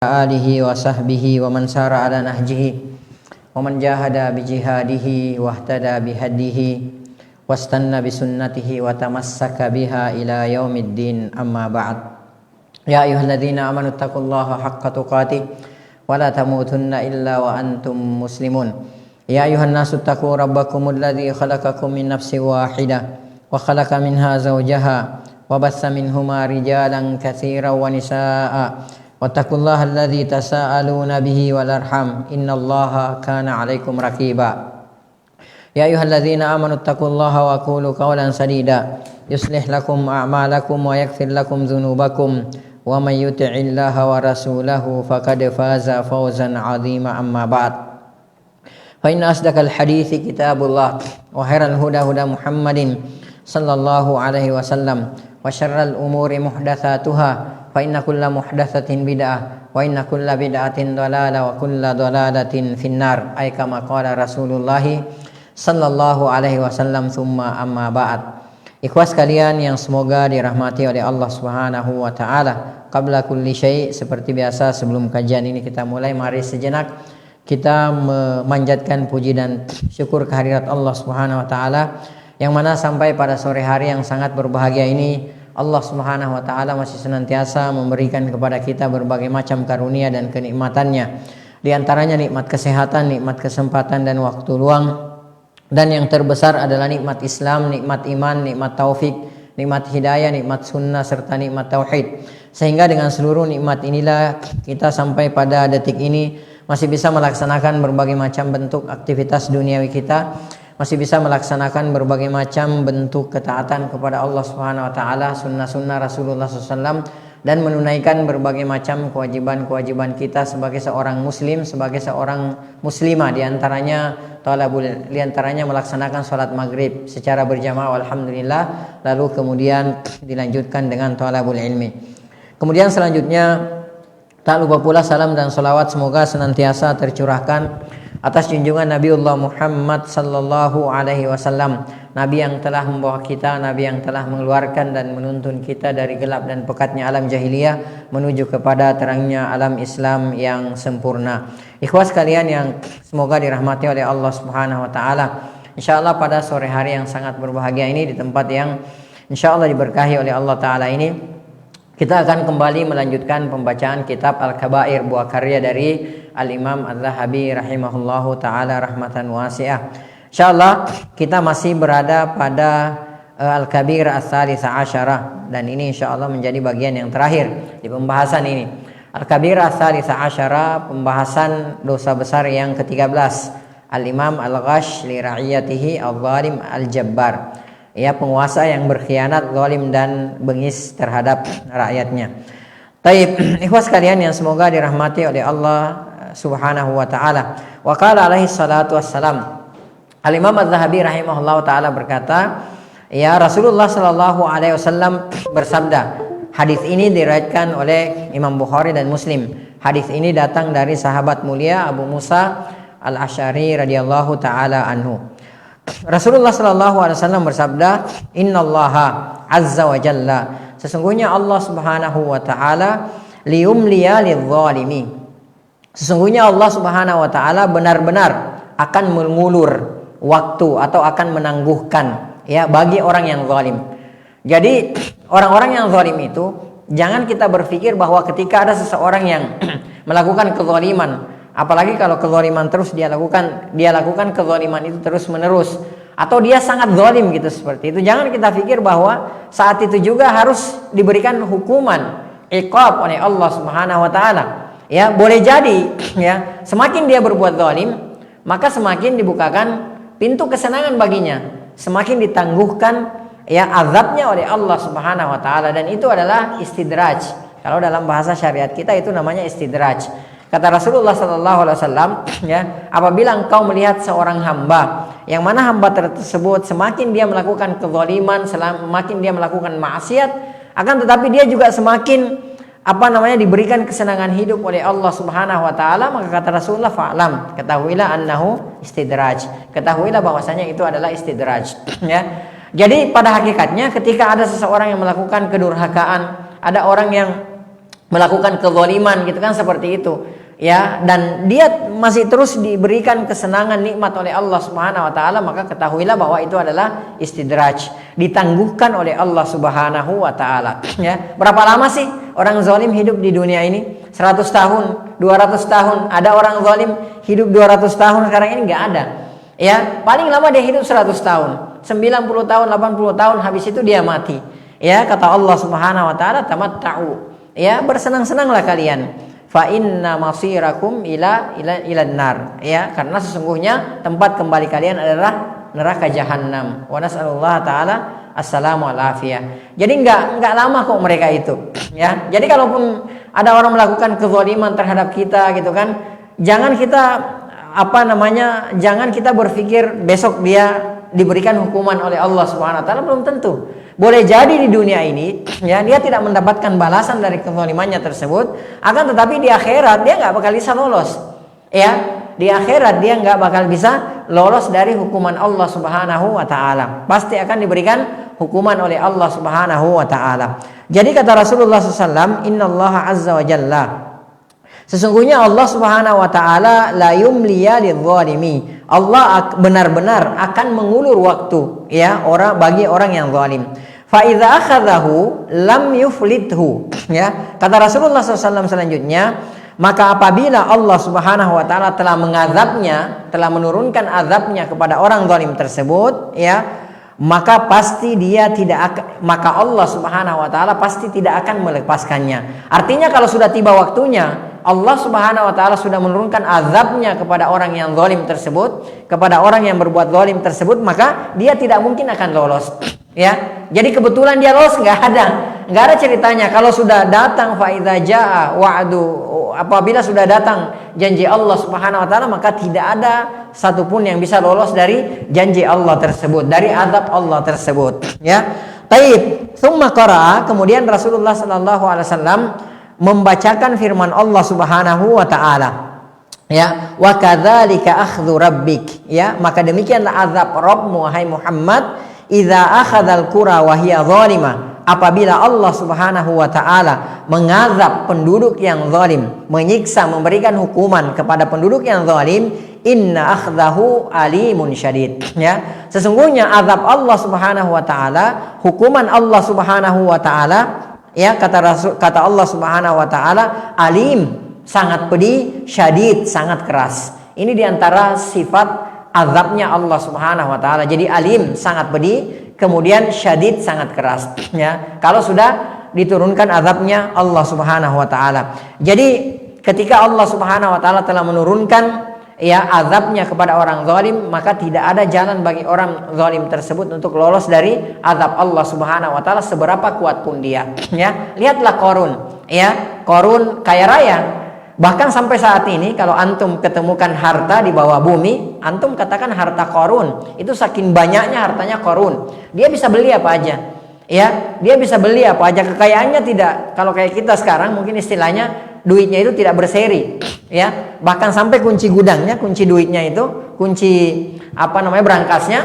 alihi wa sahbihi wa man sara ala nahjihi wa man jahada bi jihadihi wa ihtada bi hadihi wastanna bi sunnatihi wa tamassaka biha ila yaumiddin, amma ba'd. Ya ayyuhalladzina amanu taqullaha haqqa tuqatih wa la tamutunna illa wa antum muslimun. Ya ayyuhan nasu taqu rabbakumul ladzi khalaqakum min nafsin wahidah wa khalaqa minha zawjaha wa bassa minhuma rijalan katsiran wa nisaa'a wattaqullaha alladzi tasaaluna bihi wal arham innallaha kana 'alaikum raqiba. Ya ayyuhalladzina amanu taqullaha wa qulu qawlan sadida yuslih lakum a'malakum wa yaghfir lakum dzunubakum wa may yuti'illaha wa rasulahu faqad faza fawzan 'azima, amma ba'd. Fa inna asdaqal hadithi kitabullah wa khairal huda huda Muhammadin sallallahu alaihi wasallam wa syarral umuri muhdatsatuha fa inna kulla muhdatsatin bid'ah wa inna kulla bid'atin dhalalah wa kulla dhalalatin finnar, ay kama qala Rasulullah sallallahu alaihi wasallam, tsumma amma ba'd. Ikhwas kalian yang semoga dirahmati oleh Allah Subhanahu wa taala, qabla kulli syai', seperti biasa sebelum kajian ini kita mulai, mari sejenak kita memanjatkan puji dan syukur kehadirat Allah Subhanahu wa taala, yang mana sampai pada sore hari yang sangat berbahagia ini Allah Subhanahu wa taala masih senantiasa memberikan kepada kita berbagai macam karunia dan kenikmatannya. Di antaranya nikmat kesehatan, nikmat kesempatan dan waktu luang, dan yang terbesar adalah nikmat Islam, nikmat iman, nikmat taufik, nikmat hidayah, nikmat sunnah serta nikmat tauhid. Sehingga dengan seluruh nikmat inilah kita sampai pada detik ini masih bisa melaksanakan berbagai macam bentuk aktivitas duniawi kita, masih bisa melaksanakan berbagai macam bentuk ketaatan kepada Allah Subhanahu wa taala, sunnah-sunnah Rasulullah SAW, dan menunaikan berbagai macam kewajiban-kewajiban kita sebagai seorang muslim, sebagai seorang muslimah, di antaranya melaksanakan salat maghrib secara berjamaah, alhamdulillah, lalu kemudian dilanjutkan dengan thalabul ilmi. Kemudian selanjutnya tak lupa pula salam dan salawat semoga senantiasa tercurahkan atas junjungan Nabiullah Muhammad sallallahu alaihi wasallam, Nabi yang telah membawa kita, Nabi yang telah mengeluarkan dan menuntun kita dari gelap dan pekatnya alam jahiliyah menuju kepada terangnya alam Islam yang sempurna. Ikhwas kalian yang semoga dirahmati oleh Allah Subhanahu wa taala, insyaallah pada sore hari yang sangat berbahagia ini, di tempat yang insyaallah diberkahi oleh Allah taala ini, kita akan kembali melanjutkan pembacaan kitab Al-Kabair, buah karya dari Al-Imam Adz-Dzahabi rahimahullahu ta'ala rahmatan wasi'ah. InsyaAllah kita masih berada pada Al-Kabir As-Salisa Asyarah, dan ini insyaAllah menjadi bagian yang terakhir di pembahasan ini. Al-Kabir As-Salisa Asyarah, pembahasan dosa besar yang ke-13, Al-Imam Al-Ghash li ra'iyatihi al-zalim al-jabbar, ya, penguasa yang berkhianat, zalim dan bengis terhadap rakyatnya. Taib, ikhwas kalian yang semoga dirahmati oleh Allah Subhanahu wa taala. Wa qala alaihi salatu wassalam, Al-Imam Adz-Dzahabi rahimahullahu taala berkata, ya, Rasulullah sallallahu alaihi wasallam bersabda. Hadis ini diriwayatkan oleh Imam Bukhari dan Muslim. Hadis ini datang dari sahabat mulia Abu Musa Al-Asy'ari radhiyallahu taala anhu. Rasulullah sallallahu alaihi wasallam bersabda, innallaha azza wa jalla, sesungguhnya Allah Subhanahu wa taala, liyumliya lidh-dhalimi, sesungguhnya Allah Subhanahu wa taala benar-benar akan mengulur waktu atau akan menangguhkan, ya, bagi orang yang zalim. Jadi orang-orang yang zalim itu, jangan kita berpikir bahwa ketika ada seseorang yang melakukan kezaliman, apalagi kalau kezaliman terus dia lakukan kezaliman itu terus menerus, atau dia sangat zalim gitu, seperti itu, jangan kita pikir bahwa saat itu juga harus diberikan hukuman iqab oleh Allah Subhanahu wa taala. Ya, boleh jadi, ya, semakin dia berbuat zalim, maka semakin dibukakan pintu kesenangan baginya, semakin ditangguhkan, ya, azabnya oleh Allah Subhanahu wa taala, dan itu adalah istidraj. Kalau dalam bahasa syariat kita itu namanya istidraj. Kata Rasulullah sallallahu alaihi wasallam, ya, apabila engkau melihat seorang hamba yang mana hamba tersebut semakin dia melakukan kezaliman, semakin dia melakukan maksiat, akan tetapi dia juga semakin diberikan kesenangan hidup oleh Allah Subhanahu wa taala, maka kata Rasulullah, fa'lam, ketahuilah annahu istidraj, ketahuilah bahwasanya itu adalah istidraj, ya. Jadi pada hakikatnya ketika ada seseorang yang melakukan kedurhakaan, ada orang yang melakukan kezaliman gitu kan, seperti itu ya, dan dia masih terus diberikan kesenangan nikmat oleh Allah Subhanahu wa taala, maka ketahuilah bahwa itu adalah istidraj, ditangguhkan oleh Allah Subhanahu wa taala ya. Berapa lama sih orang zalim hidup di dunia ini? 100 tahun, 200 tahun. Ada orang zalim hidup 200 tahun sekarang ini? Enggak ada. Ya, paling lama dia hidup 100 tahun, 90 tahun, 80 tahun, habis itu dia mati. Ya, kata Allah Subhanahu wa taala, tamatta'u. Ya, bersenang-senanglah kalian. Fa inna masirakum ila nar. Ya, karena sesungguhnya tempat kembali kalian adalah neraka jahanam. Wa nas'alullah taala assalamu alafiyah. Jadi enggak lama kok mereka itu. Ya. Jadi kalaupun ada orang melakukan kezaliman terhadap kita gitu kan, jangan kita jangan kita berpikir besok dia diberikan hukuman oleh Allah Subhanahu wa taala, belum tentu. Boleh jadi di dunia ini ya dia tidak mendapatkan balasan dari kezalimannya tersebut, akan tetapi di akhirat dia nggak bakal bisa lolos. Ya, di akhirat dia nggak bakal bisa lolos dari hukuman Allah Subhanahu wa taala. Pasti akan diberikan hukuman oleh Allah Subhanahu wa taala. Jadi kata Rasulullah SAW, innallaha azza wa jalla, sesungguhnya Allah Subhanahu wa taala la yumliya lidzalimi. Allah benar-benar akan mengulur waktu ya bagi orang yang zalim. Fa idza akhadhahu lam yuflithu. Ya, kata Rasulullah SAW selanjutnya, maka apabila Allah Subhanahu wa taala telah mengazabnya, telah menurunkan azabnya kepada orang zalim tersebut, ya, maka maka Allah Subhanahu wa taala pasti tidak akan melepaskannya. Artinya kalau sudah tiba waktunya, Allah Subhanahu wa taala sudah menurunkan azabnya kepada orang yang zalim tersebut, kepada orang yang berbuat zalim tersebut, maka dia tidak mungkin akan lolos. Ya. Jadi kebetulan dia lolos, enggak ada ceritanya. Kalau sudah datang fa idza jaa wa'du, apabila sudah datang janji Allah Subhanahu wa taala, maka tidak ada satupun yang bisa lolos dari janji Allah tersebut, dari azab Allah tersebut, ya. Taib, tsumma qara'a, kemudian Rasulullah sallallahu alaihi wasallam membacakan firman Allah Subhanahu wa taala. Ya, wa kadzalika akhdhu rabbik. Ya, maka demikianlah azab Rabbmu wahai Muhammad, idza akhadzal qura wa hiya zalimah. Apabila Allah Subhanahu wa taala mengazab penduduk yang zalim, menyiksa, memberikan hukuman kepada penduduk yang zalim, inna akhdahu alimun syadid. Ya, sesungguhnya azab Allah Subhanahu wa taala, hukuman Allah Subhanahu wa taala, ya, kata Allah Subhanahu wa taala, alim, sangat pedih, syadid, sangat keras. Ini diantara sifat azabnya Allah Subhanahu wa taala. Jadi alim, sangat pedih, kemudian syadid, sangat keras, ya. Kalau sudah diturunkan azabnya Allah Subhanahu wa taala. Jadi ketika Allah Subhanahu wa taala telah menurunkan ya azabnya kepada orang zalim, maka tidak ada jalan bagi orang zalim tersebut untuk lolos dari azab Allah Subhanahu wa taala seberapa kuat pun dia. Ya, lihatlah Qarun, ya. Qarun kaya raya. Bahkan sampai saat ini kalau antum ketemukan harta di bawah bumi, antum katakan harta Qarun. Itu saking banyaknya hartanya Qarun. Dia bisa beli apa aja. Ya, dia bisa beli apa aja. Kekayaannya tidak, kalau kayak kita sekarang mungkin istilahnya duitnya itu tidak berseri, ya. Bahkan sampai kunci gudangnya, kunci duitnya itu, kunci berangkasnya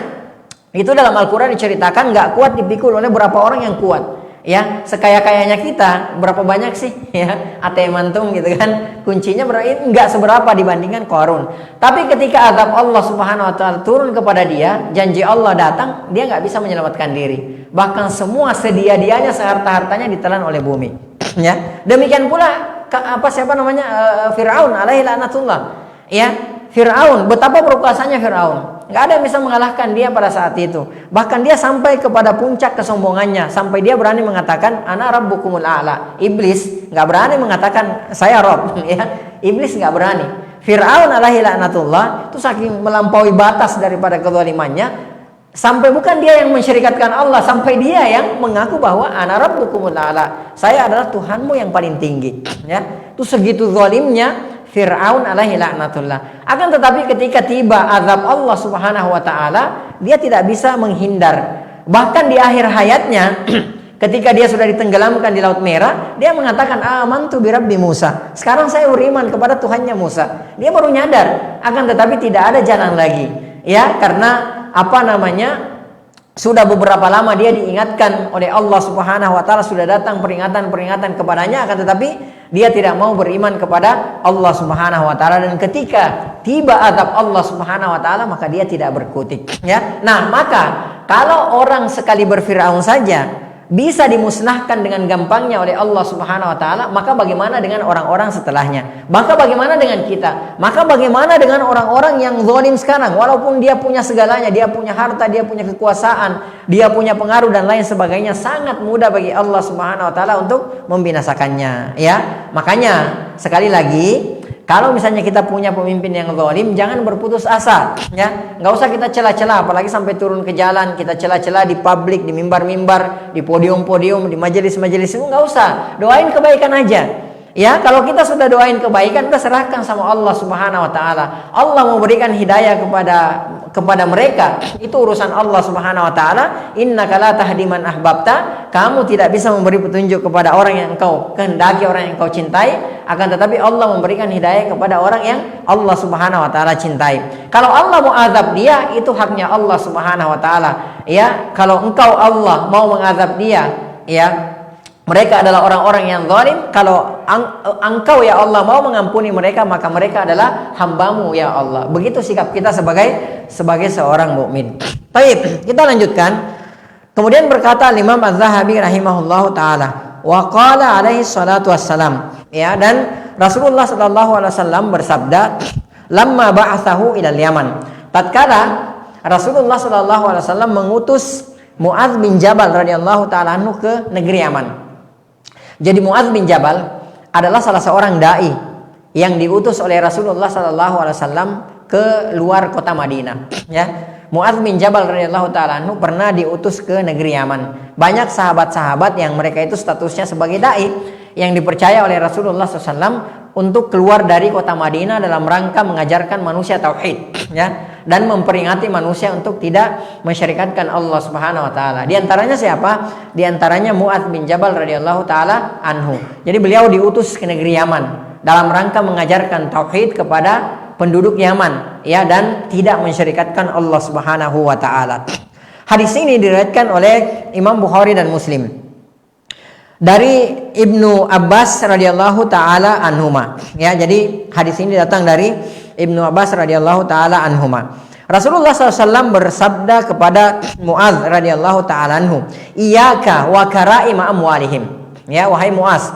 itu dalam Al-Qur'an diceritakan nggak kuat dipikul oleh berapa orang yang kuat. Ya, sekaya-kayanya kita berapa banyak sih, ya, ATM antum gitu kan, kuncinya nggak seberapa dibandingkan Qarun. Tapi ketika azab Allah Subhanahu wa taala turun kepada dia, janji Allah datang, dia nggak bisa menyelamatkan diri. Bahkan semua sedia-dianya, seharta-hartanya ditelan oleh bumi. Ya, demikian pula Fir'aun alaihi laknatullah. Ya, Fir'aun, betapa perkasanya Fir'aun. Nggak ada yang bisa mengalahkan dia pada saat itu. Bahkan dia sampai kepada puncak kesombongannya, sampai dia berani mengatakan ana rabbukumul a'la. Iblis nggak berani mengatakan saya Rabb, ya. Iblis nggak berani. Fir'aun alaihi laknatullah itu saking melampaui batas daripada kezalimannya, sampai bukan dia yang mensyirikatkan Allah, sampai dia yang mengaku bahwa ana rabbukumul a'la. Saya adalah Tuhanmu yang paling tinggi, ya. Itu segitu zalimnya Fir'aun alaihi laknatullah. Akan tetapi ketika tiba azab Allah Subhanahu wa taala, dia tidak bisa menghindar. Bahkan di akhir hayatnya ketika dia sudah ditenggelamkan di Laut Merah, dia mengatakan amantu bi rabbi Musa. Sekarang saya beriman kepada Tuhannya Musa. Dia baru nyadar, akan tetapi tidak ada jalan lagi. Ya, karena sudah beberapa lama dia diingatkan oleh Allah Subhanahu wa taala, sudah datang peringatan-peringatan kepadanya, akan tetapi dia tidak mau beriman kepada Allah Subhanahu wa taala, dan ketika tiba azab Allah Subhanahu wa taala maka dia tidak berkutik, ya. Nah, maka kalau orang sekali berfir'aun saja bisa dimusnahkan dengan gampangnya oleh Allah Subhanahu wa taala, maka bagaimana dengan orang-orang setelahnya? Maka bagaimana dengan kita? Maka bagaimana dengan orang-orang yang zalim sekarang? Walaupun dia punya segalanya, dia punya harta, dia punya kekuasaan, dia punya pengaruh dan lain sebagainya, sangat mudah bagi Allah Subhanahu wa taala untuk membinasakannya, ya. Makanya sekali lagi, kalau misalnya kita punya pemimpin yang zalim, jangan berputus asa, ya. Nggak usah kita cela-cela, apalagi sampai turun ke jalan, kita cela-cela di publik, di mimbar-mimbar, di podium-podium, di majelis-majelis, itu nggak usah. Doain kebaikan aja. Ya, kalau kita sudah doain kebaikan, kita serahkan sama Allah Subhanahu wa taala. Allah mau berikan hidayah kepada mereka, itu urusan Allah Subhanahu wa taala. Innaka la tahdi man ahbabta, kamu tidak bisa memberi petunjuk kepada orang yang engkau kehendaki, orang yang engkau cintai, akan tetapi Allah memberikan hidayah kepada orang yang Allah Subhanahu wa taala cintai. Kalau Allah mau azab dia, itu haknya Allah Subhanahu wa taala, ya. Kalau engkau Allah mau mengazab dia, ya, mereka adalah orang-orang yang zalim. Kalau engkau ya Allah mau mengampuni mereka, maka mereka adalah hambamu ya Allah. Begitu sikap kita sebagai seorang mukmin. Baik, kita lanjutkan. Kemudian berkata Imam Az-Zahabi rahimahullahu taala, wa qala alaihi salatu wassalam, ya, dan Rasulullah sallallahu alaihi wasallam bersabda, lamma ba'atsahu ila Yaman. Tatkala Rasulullah sallallahu alaihi wasallam mengutus Muadz bin Jabal radhiyallahu taala anhu ke negeri Yaman. Jadi Muadz bin Jabal adalah salah seorang dai yang diutus oleh Rasulullah sallallahu alaihi wasallam ke luar kota Madinah, ya. Muadz bin Jabal radhiyallahu taala anhu pernah diutus ke negeri Yaman. Banyak sahabat-sahabat yang mereka itu statusnya sebagai dai yang dipercaya oleh Rasulullah SAW untuk keluar dari kota Madinah dalam rangka mengajarkan manusia tauhid, ya, dan memperingati manusia untuk tidak mensyirikatkan Allah Subhanahu wa taala. Di antaranya siapa? Di antaranya Muadz bin Jabal radhiyallahu taala anhu. Jadi beliau diutus ke negeri Yaman dalam rangka mengajarkan tauhid kepada penduduk Yaman, ya, dan tidak mensyirikatkan Allah Subhanahu wa taala. Hadis ini diriwayatkan oleh Imam Bukhari dan Muslim dari Ibnu Abbas radhiyallahu taala anhuma, ya. Jadi hadis ini datang dari Ibnu Abbas radhiyallahu taala anhuma. Rasulullah SAW bersabda kepada Muadz radhiyallahu taala anhu, iyyaka wa karaima amwalihim, ya, wahai Muadz,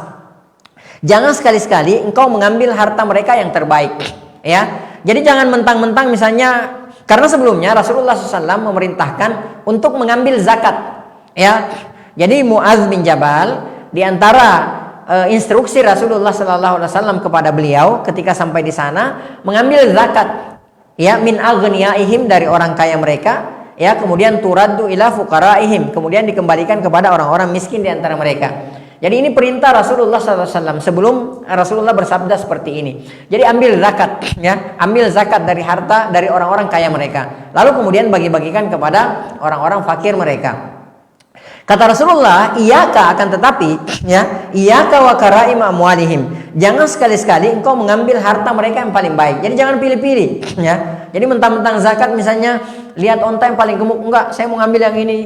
jangan sekali-sekali engkau mengambil harta mereka yang terbaik, ya. Jadi jangan mentang-mentang misalnya, karena sebelumnya Rasulullah SAW memerintahkan untuk mengambil zakat, ya. Jadi Muadz bin Jabal, di antara instruksi Rasulullah SAW kepada beliau ketika sampai di sana, mengambil zakat, ya, min aghniyaihim, dari orang kaya mereka, ya, kemudian turaddu ila fuqaraihim, kemudian dikembalikan kepada orang-orang miskin di antara mereka. Jadi ini perintah Rasulullah SAW sebelum Rasulullah bersabda seperti ini. Jadi ambil zakat, ya, ambil zakat dari harta dari orang-orang kaya mereka, lalu kemudian bagi-bagikan kepada orang-orang fakir mereka. Kata Rasulullah, iyaka, akan tetapi, ya, iyaka wa karaim amwalihim, jangan sekali-sekali engkau mengambil harta mereka yang paling baik. Jadi jangan pilih-pilih, ya. Jadi mentang-mentang zakat misalnya, lihat onta yang paling gemuk, enggak, saya mau ngambil yang ini.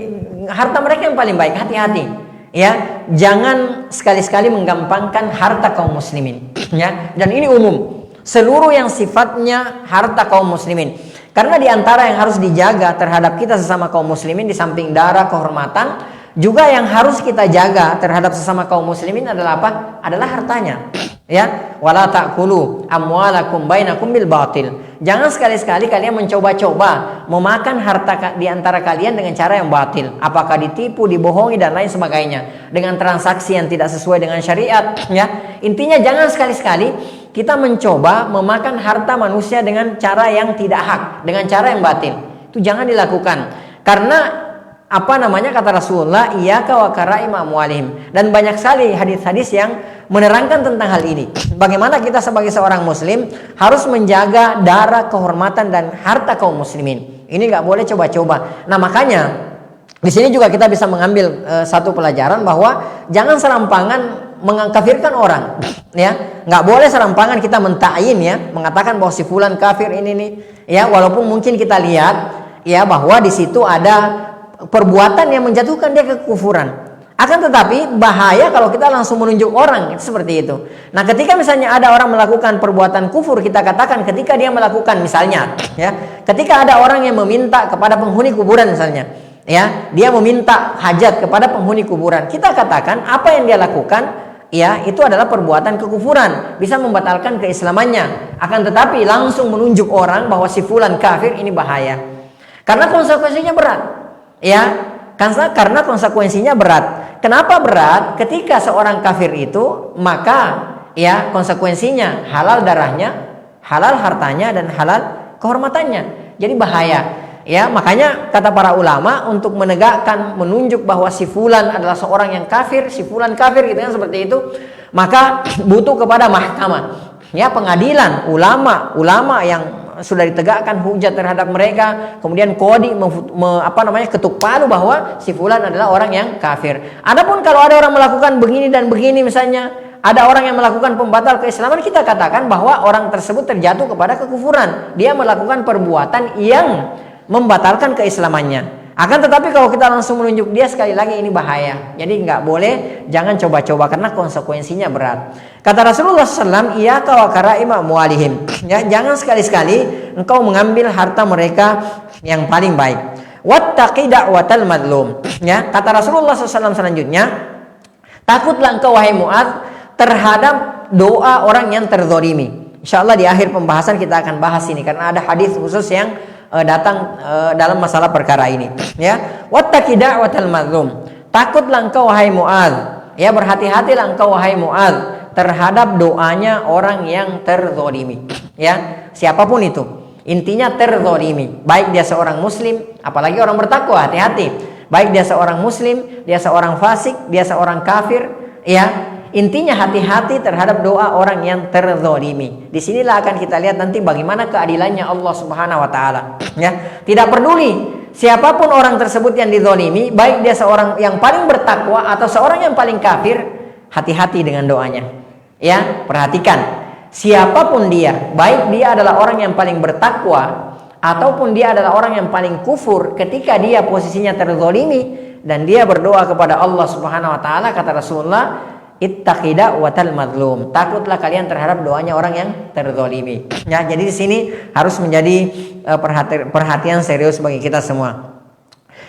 Harta mereka yang paling baik, hati-hati, ya. Jangan sekali-sekali menggampangkan harta kaum muslimin, ya. Dan ini umum, seluruh yang sifatnya harta kaum muslimin. Karena di antara yang harus dijaga terhadap kita sesama kaum muslimin, di samping darah, kehormatan, juga yang harus kita jaga terhadap sesama kaum muslimin adalah apa? Adalah hartanya, ya. Wala ta'kulu amwalakum bainakum bil batil. Jangan sekali-sekali kalian mencoba-coba memakan harta di antara kalian dengan cara yang batil. Apakah ditipu, dibohongi dan lain sebagainya, dengan transaksi yang tidak sesuai dengan syariat, ya. Intinya jangan sekali-sekali kita mencoba memakan harta manusia dengan cara yang tidak hak, dengan cara yang batil. Itu jangan dilakukan. Karena kata Rasulullah, iyyaka wa karaim amwalihim. Dan banyak sekali hadis-hadis yang menerangkan tentang hal ini. Bagaimana kita sebagai seorang muslim harus menjaga darah, kehormatan dan harta kaum muslimin. Ini nggak boleh coba-coba. Nah, makanya di sini juga kita bisa mengambil satu pelajaran bahwa jangan serampangan mengkafirkan orang, ya. Nggak boleh serampangan kita mentakyin, ya, mengatakan bahwa si fulan kafir ini nih, ya, walaupun mungkin kita lihat, ya, bahwa di situ ada perbuatan yang menjatuhkan dia ke kekufuran. Akan tetapi bahaya kalau kita langsung menunjuk orang seperti itu. Nah, ketika misalnya ada orang melakukan perbuatan kufur, kita katakan ketika dia melakukan misalnya, ya, ketika ada orang yang meminta kepada penghuni kuburan misalnya, ya, dia meminta hajat kepada penghuni kuburan, kita katakan apa yang dia lakukan, ya, itu adalah perbuatan kekufuran, bisa membatalkan keislamannya. Akan tetapi langsung menunjuk orang bahwa si fulan kafir, ini bahaya. Karena konsekuensinya berat, ya. Karena konsekuensinya berat. Kenapa berat? Ketika seorang kafir itu, maka ya konsekuensinya halal darahnya, halal hartanya, dan halal kehormatannya. Jadi bahaya. Ya, makanya kata para ulama untuk menegakkan, menunjuk bahwa si fulan adalah seorang yang kafir, si fulan kafir gitu kan, seperti itu, maka butuh kepada mahkamah. Ya, pengadilan ulama yang sudah ditegakkan hujat terhadap mereka, kemudian kodi ketuk palu bahwa si fulan adalah orang yang kafir. Adapun kalau ada orang melakukan begini dan begini misalnya, ada orang yang melakukan pembatal keislaman, kita katakan bahwa orang tersebut terjatuh kepada kekufuran. Dia melakukan perbuatan yang membatalkan keislamannya. Akan tetapi kalau kita langsung menunjuk dia, sekali lagi ini bahaya. Jadi nggak boleh, jangan coba-coba karena konsekuensinya berat. Kata Rasulullah SAW, iya kau karaima mualihim. Ya, jangan sekali-sekali engkau mengambil harta mereka yang paling baik. Wattaqi da'watal madlum. Ya, kata Rasulullah SAW selanjutnya, takutlah engkau wahai Mu'adz terhadap doa orang yang terzalimi. Insyaallah di akhir pembahasan kita akan bahas ini karena ada hadis khusus yang datang dalam masalah perkara ini, ya. Wattaqi da'watal mazlum. Takutlah engkau wahai Mu'adz, ya, berhati-hatilah engkau wahai Mu'adz terhadap doanya orang yang terzalimi, ya, siapapun itu. Intinya terzalimi, baik dia seorang muslim, apalagi orang bertakwa, hati-hati. Baik dia seorang muslim, dia seorang fasik, dia seorang kafir, ya. Intinya hati-hati terhadap doa orang yang terzalimi. Disinilah akan kita lihat nanti bagaimana keadilannya Allah Subhanahu Wa Taala. Ya, tidak peduli siapapun orang tersebut yang dizalimi, baik dia seorang yang paling bertakwa atau seorang yang paling kafir, hati-hati dengan doanya. Ya, perhatikan siapapun dia, baik dia adalah orang yang paling bertakwa ataupun dia adalah orang yang paling kufur, ketika dia posisinya terzalimi dan dia berdoa kepada Allah Subhanahu Wa Taala, kata Rasulullah, ittaqi da'watal mazlum. Takutlah kalian terhadap doanya orang yang terzalimi. Ya, jadi di sini harus menjadi perhatian serius bagi kita semua.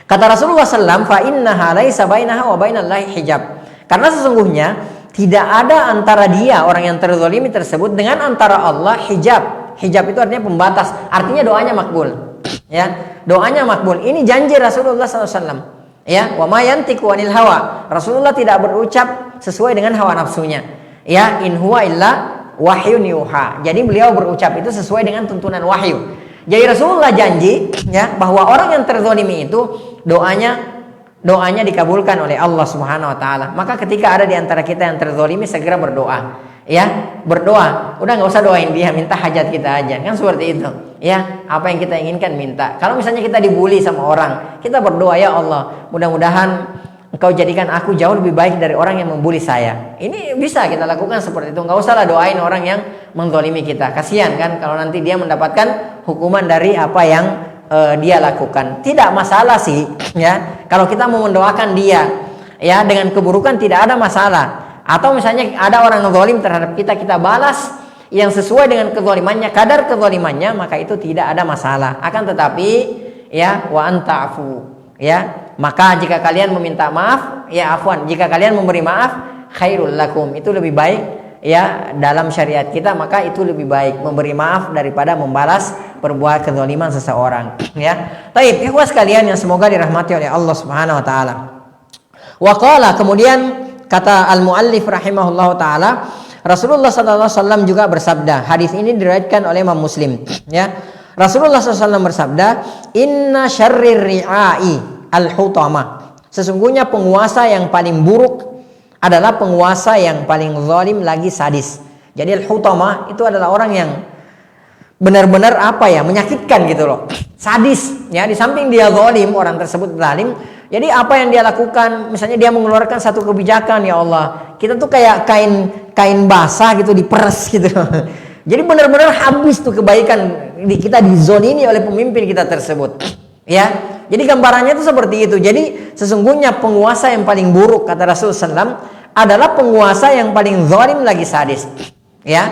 Kata Rasulullah SAW, fa innaha laisa bainaha wa bainallahi hijab. Karena sesungguhnya tidak ada antara dia orang yang terzalimi tersebut dengan antara Allah hijab. Hijab itu artinya pembatas. Artinya doanya makbul. Ya, doanya makbul. Ini janji Rasulullah SAW. Ya, wa ma yantiqu anil hawa. Rasulullah tidak berucap sesuai dengan hawa nafsunya. Ya, in huwa illa wahyun yuha. Jadi beliau berucap itu sesuai dengan tuntunan wahyu. Jadi Rasulullah janji, ya, bahwa orang yang terzalimi itu doanya dikabulkan oleh Allah Subhanahu Wa Taala. Maka ketika ada di antara kita yang terzalimi, segera berdoa. Ya, berdoa. Udah nggak usah doain dia, minta hajat kita aja, kan seperti itu. Ya, apa yang kita inginkan minta. Kalau misalnya kita dibully sama orang, kita berdoa, ya Allah, mudah-mudahan Engkau jadikan aku jauh lebih baik dari orang yang membuli saya. Ini bisa kita lakukan seperti itu. Nggak usahlah doain orang yang menzalimi kita. Kasihan kan kalau nanti dia mendapatkan hukuman dari apa yang dia lakukan. Tidak masalah sih, ya. Kalau kita mau mendoakan dia, ya, dengan keburukan tidak ada masalah. Atau misalnya ada orang yang zalim terhadap kita, kita balas yang sesuai dengan kezalimannya, kadar kezalimannya, maka itu tidak ada masalah. Akan tetapi, ya, wa anta'fu, ya, maka jika kalian meminta maaf, ya afwan, jika kalian memberi maaf, khairul lakum, itu lebih baik, ya, dalam syariat kita, maka itu lebih baik memberi maaf daripada membalas perbuatan kezaliman seseorang, ya. Taib, ikhwas sekalian yang semoga dirahmati oleh Allah Subhanahu Wa Taala. Wa qala, kemudian kata al-muallif rahimahullahu taala, Rasulullah SAW juga bersabda. Hadis ini diriwayatkan oleh Imam Muslim, ya. Rasulullah SAW bersabda, inna syarrir ri'ai al-hutama. Sesungguhnya penguasa yang paling buruk adalah penguasa yang paling zalim lagi sadis. Jadi al-hutama itu adalah orang yang benar-benar menyakitkan gitu loh. Sadis, ya, di samping dia zalim, orang tersebut zalim. Jadi apa yang dia lakukan, misalnya dia mengeluarkan satu kebijakan, ya Allah, kita tuh kayak kain basah gitu, diperes gitu. Jadi benar-benar habis tuh kebaikan kita dizolimi oleh pemimpin kita tersebut. Ya, Jadi gambarannya itu seperti itu. Jadi sesungguhnya penguasa yang paling buruk kata Rasulullah SAW adalah penguasa yang paling zalim lagi sadis. Ya,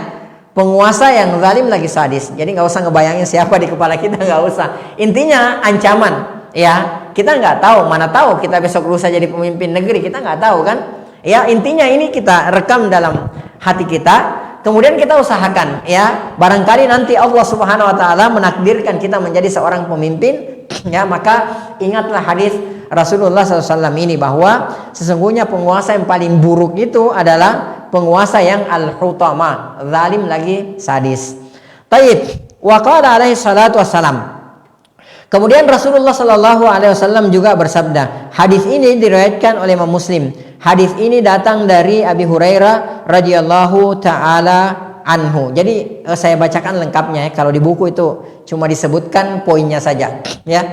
penguasa yang zalim lagi sadis. Jadi nggak usah ngebayangin siapa di kepala kita, nggak usah. Intinya ancaman. Ya, kita nggak tahu, mana tahu kita besok lusa jadi pemimpin negeri, kita nggak tahu kan. Ya, intinya ini kita rekam dalam hati kita. Kemudian kita usahakan, ya, barangkali nanti Allah Subhanahu Wa Taala menakdirkan kita menjadi seorang pemimpin, ya, maka ingatlah hadis Rasulullah SAW ini bahwa sesungguhnya penguasa yang paling buruk itu adalah penguasa yang al-hutama, zalim lagi sadis. Taib, wa qala alaihi salatu wassalam. Kemudian Rasulullah Shallallahu Alaihi Wasallam juga bersabda. Hadis ini diriwayatkan oleh Imam Muslim. Hadis ini datang dari Abi Hurairah radhiyallahu taala anhu. Jadi saya bacakan lengkapnya ya. Kalau di buku itu cuma disebutkan poinnya saja. Ya.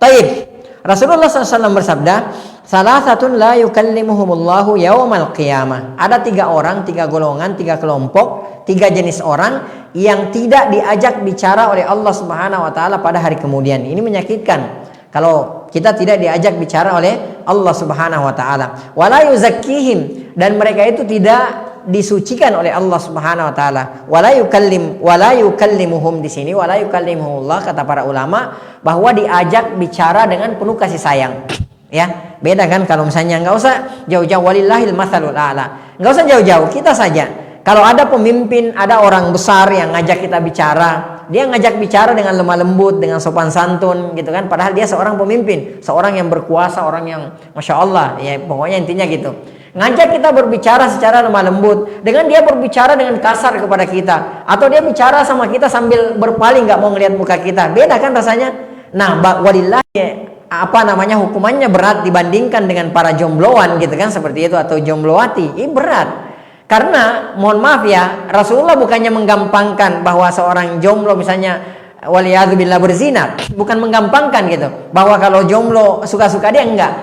Taib. Rasulullah SAW bersabda, salasatun la yukallimuhumullahu yaumal qiyamah. Ada 3 orang, 3 golongan, 3 kelompok, 3 jenis orang yang tidak diajak bicara oleh Allah Subhanahu Wa Taala pada hari kemudian. Ini menyakitkan kalau kita tidak diajak bicara oleh Allah Subhanahu Wa Taala. Wala yuzakkihim, dan mereka itu tidak disucikan oleh Allah Subhanahu Wa Taala. Wala yukallimuhum di sini, wala yukallimuhullah kata para ulama bahwa diajak bicara dengan penuh kasih sayang. Ya, beda kan kalau misalnya nggak usah jauh-jauh, walillahil matsalul a'la. Nggak usah jauh-jauh, kita saja. Kalau ada pemimpin, ada orang besar yang ngajak kita bicara, dia ngajak bicara dengan lemah lembut, dengan sopan santun, gitu kan. Padahal dia seorang pemimpin, seorang yang berkuasa, orang yang masya Allah, ya pokoknya intinya gitu. Ngajak kita berbicara secara lemah lembut, dengan dia berbicara dengan kasar kepada kita, atau dia bicara sama kita sambil berpaling, nggak mau ngelihat muka kita, beda kan rasanya. Nah, walillahi hukumannya berat dibandingkan dengan para jombloan, gitu kan, seperti itu, atau jomblowati, ini berat. Karena mohon maaf ya, Rasulullah bukannya menggampangkan bahwa seorang jomblo misalnya waliyadzubillah berzina, bukan menggampangkan gitu, bahwa kalau jomblo suka-suka dia, enggak.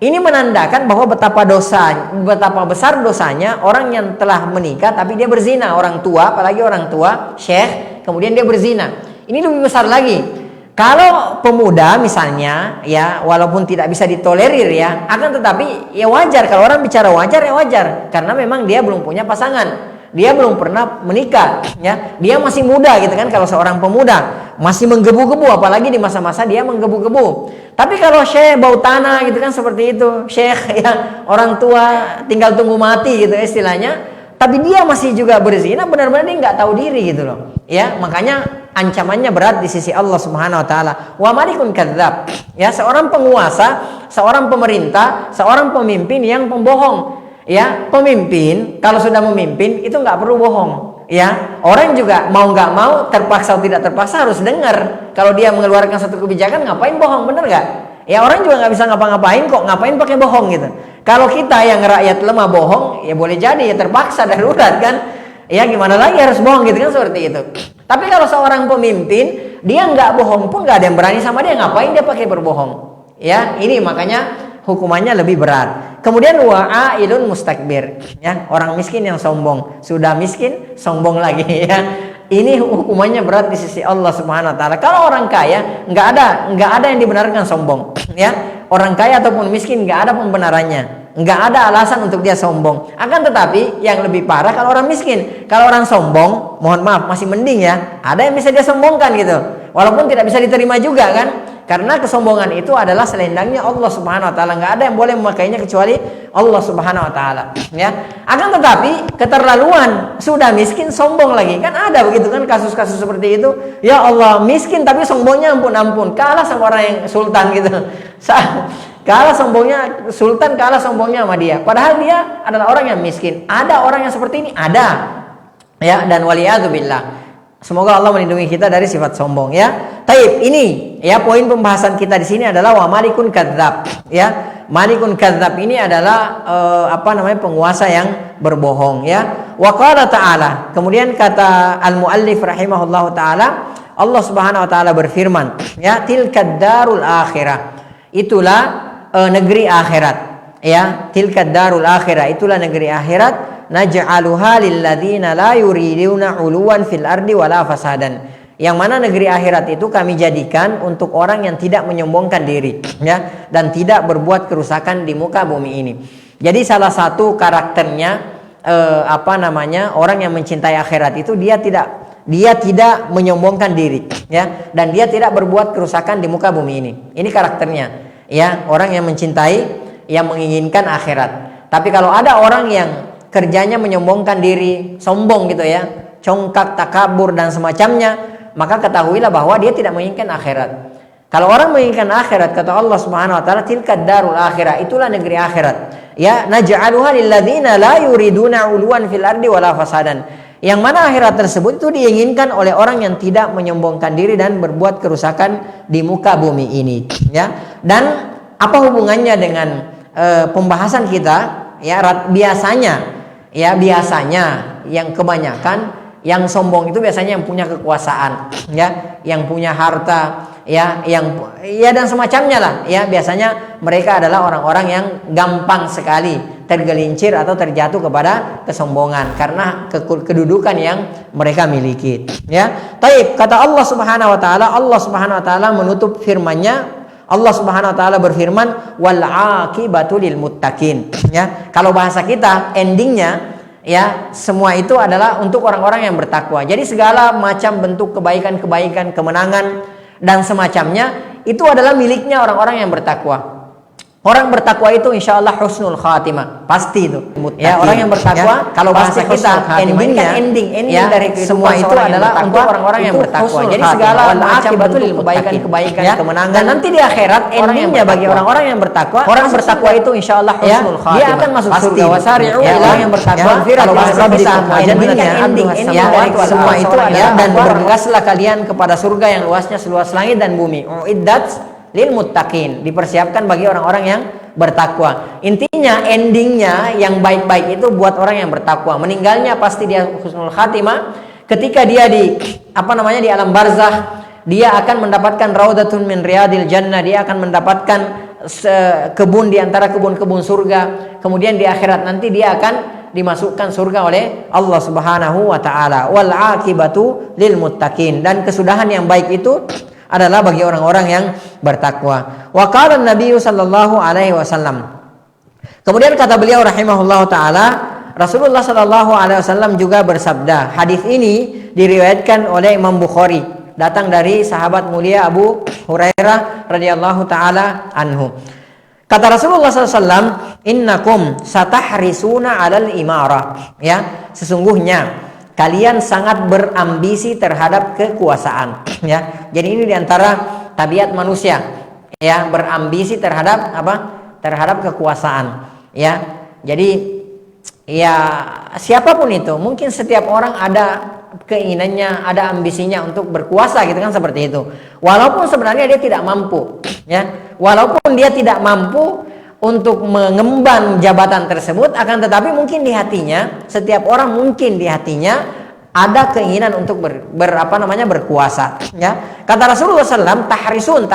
Ini menandakan bahwa betapa besar dosanya orang yang telah menikah tapi dia berzina, orang tua, apalagi orang tua, syekh, kemudian dia berzina. Ini lebih besar lagi. Kalau pemuda misalnya, ya walaupun tidak bisa ditolerir ya, akan tetapi ya wajar kalau orang bicara wajar ya wajar, karena memang dia belum punya pasangan, dia belum pernah menikah, ya dia masih muda gitu kan. Kalau seorang pemuda masih menggebu-gebu, apalagi di masa-masa dia menggebu-gebu. Tapi kalau syekh bau tanah gitu kan, seperti itu, syekh ya orang tua tinggal tunggu mati gitu istilahnya, tapi dia masih juga berzina, benar-benar dia nggak tahu diri gitu loh, ya. Makanya ancamannya berat di sisi Allah Subhanahu Wa Taala. Wa malikun kadzab, ya seorang penguasa, seorang pemerintah, seorang pemimpin yang pembohong. Ya, pemimpin kalau sudah memimpin itu nggak perlu bohong. Ya, orang juga mau nggak mau, terpaksa atau tidak terpaksa harus dengar. Kalau dia mengeluarkan satu kebijakan, ngapain bohong, bener nggak? Ya orang juga nggak bisa ngapa-ngapain kok, ngapain pakai bohong gitu. Kalau kita yang rakyat lemah bohong, ya boleh jadi ya terpaksa darurat kan. Ya gimana lagi harus bohong gitu kan, seperti itu. Tapi kalau seorang pemimpin dia nggak bohong pun nggak ada yang berani sama dia, ngapain dia pakai berbohong? Ya ini makanya hukumannya lebih berat. Kemudian wa'ailun mustakbir, ya orang miskin yang sombong, sudah miskin sombong lagi ya. Ini hukumannya berat di sisi Allah Subhanahu Wa Taala. Kalau orang kaya nggak ada yang dibenarkan sombong, ya orang kaya ataupun miskin nggak ada pembenarannya, nggak ada alasan untuk dia sombong. Akan tetapi yang lebih parah kalau orang miskin. Kalau orang sombong, mohon maaf masih mending ya, ada yang bisa dia sombongkan gitu, walaupun tidak bisa diterima juga kan. Karena kesombongan itu adalah selendangnya Allah Subhanahu Wa Taala, nggak ada yang boleh memakainya kecuali Allah Subhanahu Wa Taala. Ya, akan tetapi keterlaluan, sudah miskin sombong lagi, kan ada begitu kan kasus-kasus seperti itu. Ya Allah, miskin tapi sombongnya ampun-ampun, kalah sama orang yang sultan gitu. Kalah sombongnya sultan, kalah sombongnya sama dia. Padahal dia adalah orang yang miskin. Ada orang yang seperti ini, ada. Ya, dan waliyadzubillah. Semoga Allah melindungi kita dari sifat sombong ya. Taib, ini ya poin pembahasan kita di sini adalah wa malikun kadzab ya. Malikun kadzab ini adalah penguasa yang berbohong ya. Wa qala ta'ala, kemudian kata al-muallif rahimahullahu taala, Allah Subhanahu wa taala berfirman ya, tilkad darul akhirah. Itulah negeri akhirat ya. Tilkad darul akhirah, itulah negeri akhirat. Naj'aluha lil ladzina la yuriduna 'uluwan fil ardi wala fasadan. Yang mana negeri akhirat itu kami jadikan untuk orang yang tidak menyombongkan diri, ya, dan tidak berbuat kerusakan di muka bumi ini. Jadi salah satu karakternya orang yang mencintai akhirat itu dia tidak menyombongkan diri, ya, dan dia tidak berbuat kerusakan di muka bumi ini. Ini karakternya, ya, orang yang mencintai, yang menginginkan akhirat. Tapi kalau ada orang yang kerjanya menyombongkan diri, sombong gitu ya, congkak, takabur dan semacamnya, maka ketahuilah bahwa dia tidak menginginkan akhirat. Kalau orang menginginkan akhirat, kata Allah Subhanahu wa taala, tilka darul akhirah, itulah negeri akhirat. Ya, naj'aluha lil ladzina la yuriduna 'uluwan fil ardi wala fasadan. Yang mana akhirat tersebut itu diinginkan oleh orang yang tidak menyombongkan diri dan berbuat kerusakan di muka bumi ini, ya. Dan apa hubungannya dengan pembahasan kita? Ya, biasanya yang kebanyakan yang sombong itu biasanya yang punya kekuasaan, ya, yang punya harta, ya, dan semacamnya lah, ya. Biasanya mereka adalah orang-orang yang gampang sekali tergelincir atau terjatuh kepada kesombongan karena kedudukan yang mereka miliki, ya. Taib, kata Allah Subhanahu wa taala menutup firman-Nya. Allah Subhanahu wa taala berfirman, wal aqibatu lil muttaqin, ya. Kalau bahasa kita endingnya, ya, semua itu adalah untuk orang-orang yang bertakwa. Jadi segala macam bentuk kebaikan-kebaikan, kemenangan dan semacamnya itu adalah miliknya orang-orang yang bertakwa. Orang bertakwa itu insya Allah husnul khatimah, pasti itu. Ya, orang yang bertakwa, ya, kalau bahasa kita ending ya, dari semua itu adalah untuk orang-orang yang bertakwa. Jadi segala macam bentuk kebaikan-kebaikan, ya, kemenangan. Dan nanti di akhirat endingnya bagi orang-orang yang bertakwa, orang bertakwa itu insya Allah husnul khatimah. Dia akan masuk surga. Wasari'u orang yang bertakwa. Kalau bahasa kita ending semua itu adalah, dan bergegaslah kalian kepada surga yang luasnya seluas langit dan bumi. Uiddat lil muttaqin, dipersiapkan bagi orang-orang yang bertakwa. Intinya endingnya yang baik-baik itu buat orang yang bertakwa. Meninggalnya pasti dia husnul khatimah. Ketika dia di alam barzah, dia akan mendapatkan raudatun min riyadil jannah, dia akan mendapatkan kebun di antara kebun-kebun surga. Kemudian di akhirat nanti dia akan dimasukkan surga oleh Allah Subhanahu wa taala. Wal aqibatu lil muttaqin, dan kesudahan yang baik itu adalah bagi orang-orang yang bertakwa. Wa qala Nabi sallallahu alaihi wasallam. Kemudian kata beliau rahimahullahu taala, Rasulullah sallallahu alaihi wasallam juga bersabda. Hadis ini diriwayatkan oleh Imam Bukhari, datang dari sahabat mulia Abu Hurairah radhiyallahu taala anhu. Kata Rasulullah sallallahu alaihi wasallam, "Innakum satahrisuna 'alal imarah." Ya, sesungguhnya kalian sangat berambisi terhadap kekuasaan, ya. Jadi ini diantara tabiat manusia, ya, berambisi terhadap terhadap kekuasaan, ya. Jadi ya siapapun itu, mungkin setiap orang ada keinginannya, ada ambisinya untuk berkuasa gitu kan, seperti itu. Walaupun sebenarnya dia tidak mampu, ya. Walaupun dia tidak mampu untuk mengemban jabatan tersebut, akan tetapi mungkin di hatinya, setiap orang mungkin di hatinya ada keinginan untuk berkuasa, ya. Kata Rasulullah SAW, tahrisun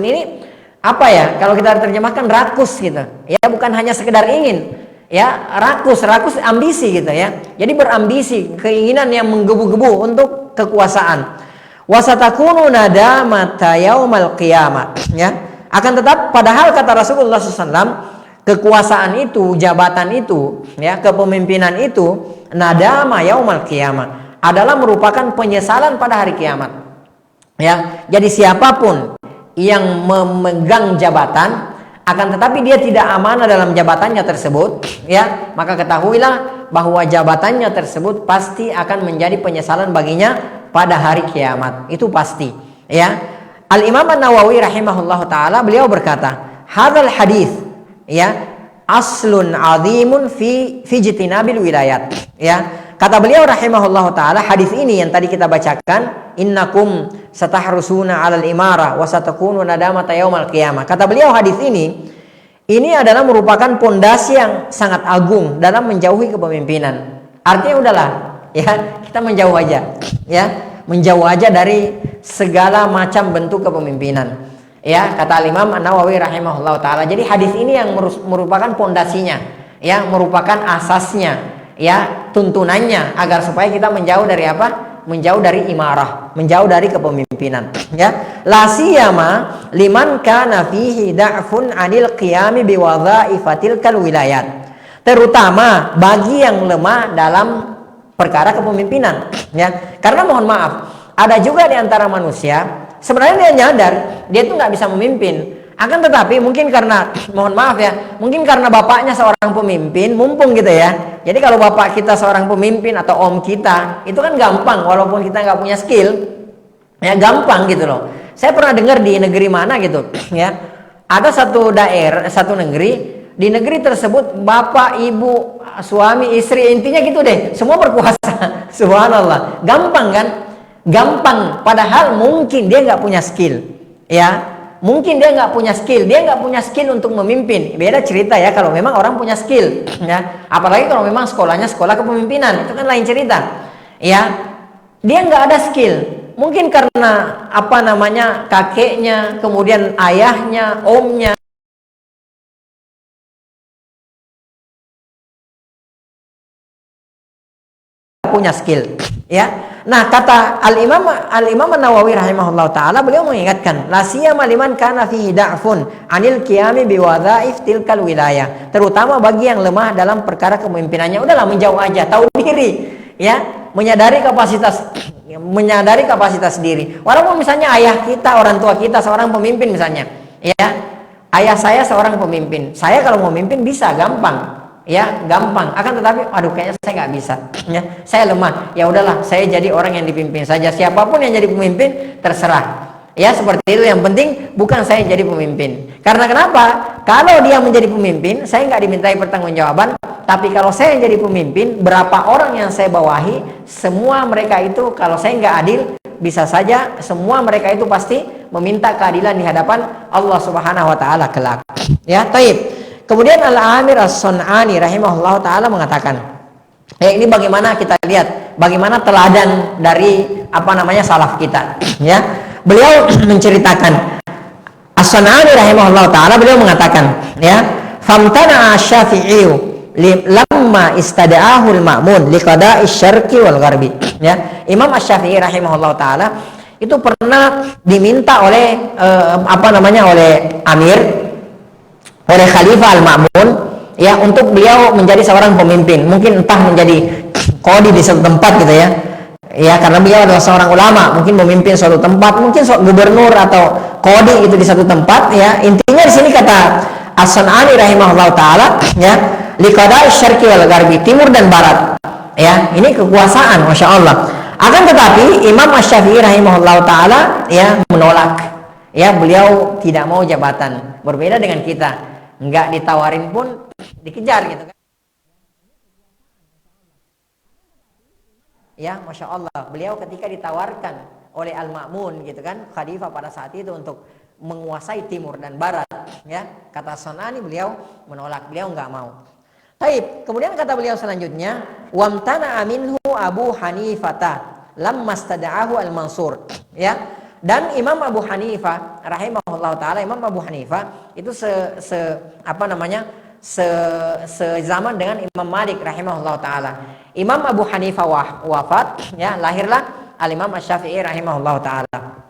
ini apa ya? Kalau kita terjemahkan rakus gitu, ya, bukan hanya sekedar ingin, ya, rakus ambisi gitu, ya. Jadi berambisi, keinginan yang menggebu-gebu untuk kekuasaan. Wasatakunu nadamata yaumal qiyamah, ya. Akan tetap, padahal kata Rasulullah SAW, kekuasaan itu, jabatan itu, ya, kepemimpinan itu, nadama yaumal qiyamah, adalah merupakan penyesalan pada hari kiamat, ya. Jadi siapapun yang memegang jabatan, akan tetapi dia tidak amanah dalam jabatannya tersebut, ya, maka ketahuilah bahwa jabatannya tersebut pasti akan menjadi penyesalan baginya pada hari kiamat. Itu pasti, ya. Al-Imam An-Nawawi rahimahullah ta'ala, beliau berkata, hadzal hadis, ya, aslun azimun fi jitinabil wilayat, ya. Kata beliau rahimahullah ta'ala, hadis ini yang tadi kita bacakan, innakum satahrusuna 'alal imarah wa satakunu nadamata yaumal qiyamah. Kata beliau, hadis ini adalah merupakan pondasi yang sangat agung dalam menjauhi kepemimpinan. Artinya udahlah, ya, kita menjauh aja, ya, menjauh aja dari segala macam bentuk kepemimpinan, ya, kata Imam An-Nawawi rahimahullah ta'ala. Jadi hadis ini yang merupakan pondasinya, ya, merupakan asasnya, ya, tuntunannya, agar supaya kita menjauh dari menjauh dari imarah, menjauh dari kepemimpinan, ya. La siyama liman kana fihi da'fun 'anil qiyami biwadha'ifatil kal wilayat. Terutama bagi yang lemah dalam perkara kepemimpinan, ya. Karena mohon maaf, ada juga di antara manusia sebenarnya dia nyadar dia itu nggak bisa memimpin. Akan tetapi mungkin karena, mohon maaf ya, mungkin karena bapaknya seorang pemimpin, mumpung gitu ya. Jadi kalau bapak kita seorang pemimpin atau om kita, itu kan gampang walaupun kita nggak punya skill, ya gampang gitu loh. Saya pernah dengar di negeri mana gitu, ya. Ada satu daerah, satu negeri, di negeri tersebut bapak, ibu, suami, istri, intinya gitu deh, semua berkuasa. Subhanallah, gampang kan? Gampang, padahal mungkin dia nggak punya skill, ya. Mungkin dia nggak punya skill untuk memimpin. Beda cerita ya kalau memang orang punya skill, ya. Apalagi kalau memang sekolahnya sekolah kepemimpinan, itu kan lain cerita, ya. Dia nggak ada skill, mungkin karena apa namanya kakeknya, kemudian ayahnya, omnya punya skill, ya. Nah, kata Al-Imam An-Nawawi rahimahullah taala, beliau mengingatkan, la siyama liman kana fihi da'fun 'anil qiyami biwadha'if tilkal wilayah. Terutama bagi yang lemah dalam perkara kepemimpinannya, udahlah menjauh aja, tahu diri, ya, menyadari kapasitas diri. Walaupun misalnya ayah kita, orang tua kita seorang pemimpin misalnya, ya. Ayah saya seorang pemimpin. Saya kalau mau memimpin bisa gampang. Ya gampang, akan tetapi aduh kayaknya saya nggak bisa, ya, saya lemah, ya udahlah saya jadi orang yang dipimpin saja, siapapun yang jadi pemimpin terserah, ya, seperti itu. Yang penting bukan saya jadi pemimpin. Karena kenapa? Kalau dia menjadi pemimpin, saya nggak dimintai pertanggungjawaban, tapi kalau saya yang jadi pemimpin, berapa orang yang saya bawahi, semua mereka itu kalau saya nggak adil, bisa saja semua mereka itu pasti meminta keadilan di hadapan Allah Subhanahu wa taala kelak, ya. Taib. Kemudian Al-Amir As-Sun'ani rahimahullah ta'ala mengatakan, ini bagaimana kita lihat, bagaimana teladan dari apa namanya salaf kita, ya. Beliau menceritakan, As-Sun'ani rahimahullah ta'ala, beliau mengatakan, ya, famtana Asy-Syafi'i lamma istada'ahu al-ma'mun liqada'i syarqi wal gharbi, ya. Imam Asy-Syafi'i rahimahullah ta'ala itu pernah diminta oleh oleh amir, oleh Khalifah Al-Ma'mun, ya, untuk beliau menjadi seorang pemimpin, mungkin entah menjadi qadhi di suatu tempat gitu ya, ya, karena beliau adalah seorang ulama, mungkin memimpin suatu tempat, mungkin gubernur atau qadhi itu di satu tempat, ya. Intinya di sini kata As-Sun'ani rahimahullah taala, ya, liqada'i syarqi wal gharbi, timur dan barat, ya, ini kekuasaan, masya Allah. Akan tetapi Imam Asy-Syafi'i rahimahullah taala, ya, menolak, ya, beliau tidak mau jabatan, berbeda dengan kita. Nggak ditawarin pun dikejar gitu kan, ya, masya Allah. Beliau ketika ditawarkan oleh Al-Ma'mun gitu kan, khalifah pada saat itu, untuk menguasai timur dan barat, ya, kata Sun'ani beliau menolak, beliau nggak mau. Taib. Kemudian kata beliau selanjutnya, wamtana minhu Abu Hanifah lamma stada'ahu Al-Mansur, ya. Dan Imam Abu Hanifah rahimahullah taala, Imam Abu Hanifah itu sezaman dengan Imam Malik rahimahullah taala. Imam Abu Hanifah wafat, ya, lahirlah Al-Imam Asy-Syafi'i rahimahullah taala.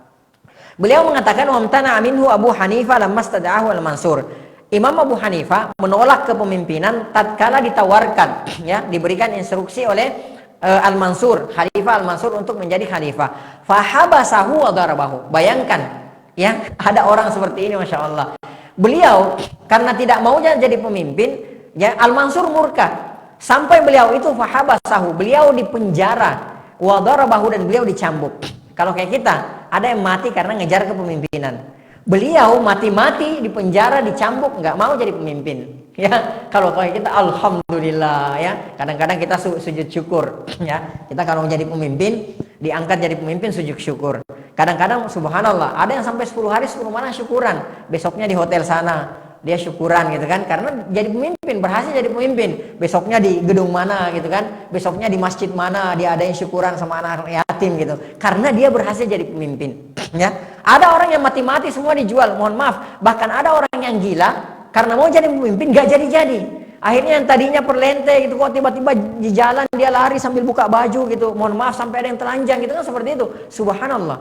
Beliau mengatakan wamtana minhu Abu Hanifah lamma stada'ahu Al-Mansur. Imam Abu Hanifah menolak kepemimpinan tatkala ditawarkan, ya, diberikan instruksi oleh Al-Mansur, Khalifah Al-Mansur untuk menjadi khalifah. Fahabasahu wa darabahu. Bayangkan, ya, ada orang seperti ini, masya Allah. Beliau karena tidak mau jadi pemimpin, ya, Al-Mansur murka sampai beliau itu fahabasahu, beliau dipenjara, wa darabahu, dan beliau dicambuk. Kalau kayak kita, ada yang mati karena ngejar kepemimpinan. Beliau mati-mati di penjara, dicambuk, nggak mau jadi pemimpin, ya. Kalau kayak kita, alhamdulillah, ya. Kadang-kadang kita sujud syukur, ya. Kita kalau menjadi pemimpin, diangkat jadi pemimpin, sujud syukur. Kadang-kadang subhanallah, ada yang sampai 10 hari 10 malam syukuran. Besoknya di hotel sana, dia syukuran gitu kan, karena jadi pemimpin, berhasil jadi pemimpin. Besoknya di gedung mana gitu kan, besoknya di masjid mana dia ada yang syukuran sama anak yatim gitu, karena dia berhasil jadi pemimpin, ya. Ada orang yang mati-mati semua dijual, mohon maaf, bahkan ada orang yang gila karena mau jadi pemimpin gak jadi-jadi. Akhirnya yang tadinya perlente gitu, kok tiba-tiba di jalan dia lari sambil buka baju gitu. Mohon maaf sampai ada yang telanjang gitu kan, seperti itu. Subhanallah.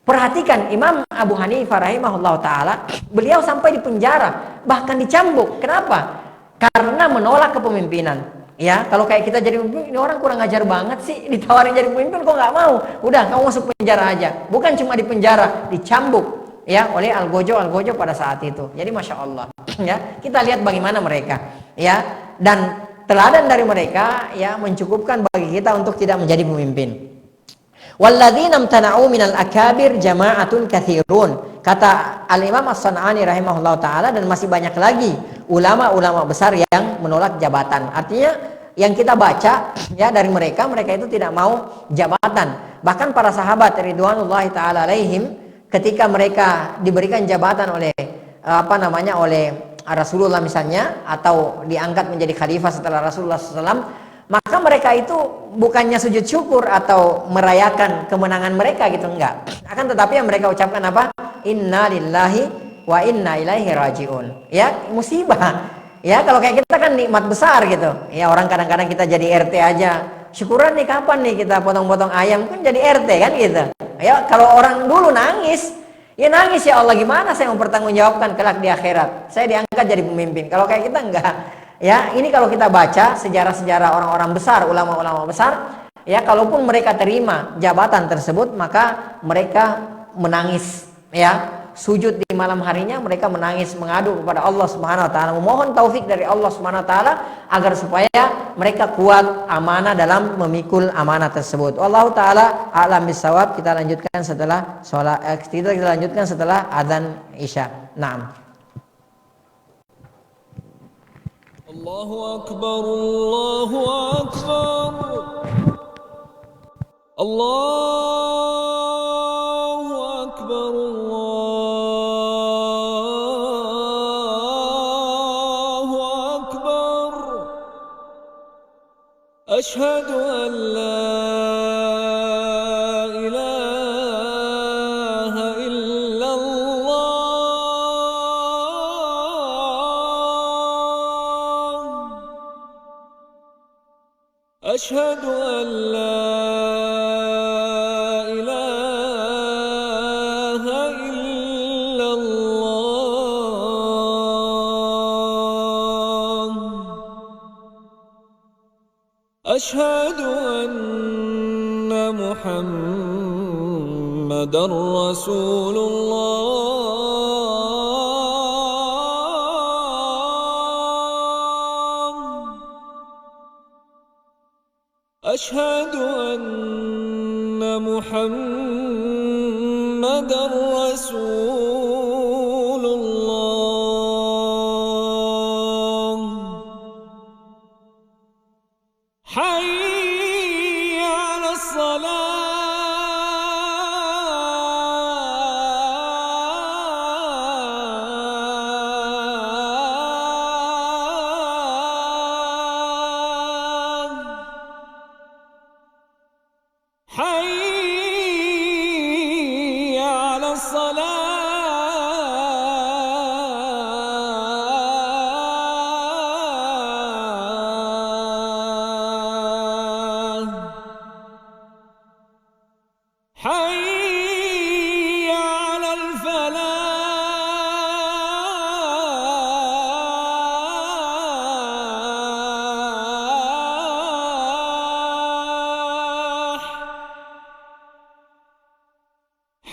Perhatikan Imam Abu Hanifah rahimahullah ta'ala, beliau sampai di penjara, bahkan dicambuk. Kenapa? Karena menolak kepemimpinan. Ya, kalau kayak kita jadi pemimpin, ini orang kurang ajar banget sih, ditawarin jadi pemimpin kok nggak mau. Udah, kamu masuk penjara aja. Bukan cuma di penjara, dicambuk ya oleh Algojo pada saat itu. Jadi masya Allah, ya kita lihat bagaimana mereka, ya, dan teladan dari mereka ya mencukupkan bagi kita untuk tidak menjadi pemimpin. Walladzina amtana'u minal akabir jama'atun katsirun. Kata Al-Imam As-San'ani rahimahullah ta'ala, dan masih banyak lagi ulama-ulama besar yang menolak jabatan. Artinya yang kita baca ya dari mereka itu tidak mau jabatan. Bahkan para sahabat ridwanullahi ta'ala alaihim, ketika mereka diberikan jabatan oleh oleh Rasulullah misalnya, atau diangkat menjadi khalifah setelah Rasulullah SAW, maka mereka itu bukannya sujud syukur atau merayakan kemenangan mereka gitu, enggak. Akan tetapi yang mereka ucapkan apa? Inna lillahi wa inna ilaihi rajiun. Ya, musibah. Ya, kalau kayak kita kan nikmat besar gitu. Ya, orang kadang-kadang kita jadi RT aja. Syukuran nih kapan nih kita potong-potong ayam kan jadi RT kan gitu. Ya, kalau orang dulu nangis, ya nangis, ya Allah gimana saya mempertanggungjawabkan kelak di akhirat. Saya diangkat jadi pemimpin. Kalau kayak kita enggak. Ya, ini kalau kita baca sejarah-sejarah orang-orang besar, ulama-ulama besar, ya kalaupun mereka terima jabatan tersebut, maka mereka menangis, ya. Sujud di malam harinya mereka menangis, mengadu kepada Allah Subhanahu wa taala, memohon taufik dari Allah Subhanahu wa taala agar supaya mereka kuat amanah dalam memikul amanah tersebut. Wallahu taala a'lam bissawab. Kita lanjutkan setelah kita lanjutkan setelah adzan Isya. Naam. Allahu akbar, Allahu akbar, Allahu akbar, Allahu akbar. Ashhadu an la ilaha illallah. أشهد أن لا إله إلا الله. أشهد أن محمدًا رسول الله. أشهد أن محمدًا رسول الله. حي على حي على الصلاة. حي على الفلاح.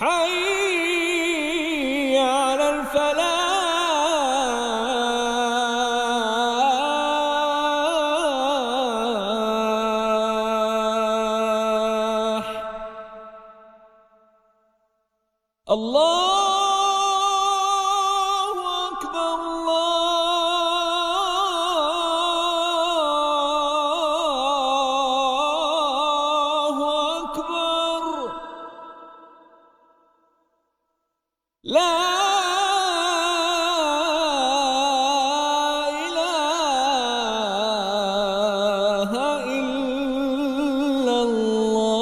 حي على الفلاح. الله أكبر، الله أكبر. لا إله إلا الله.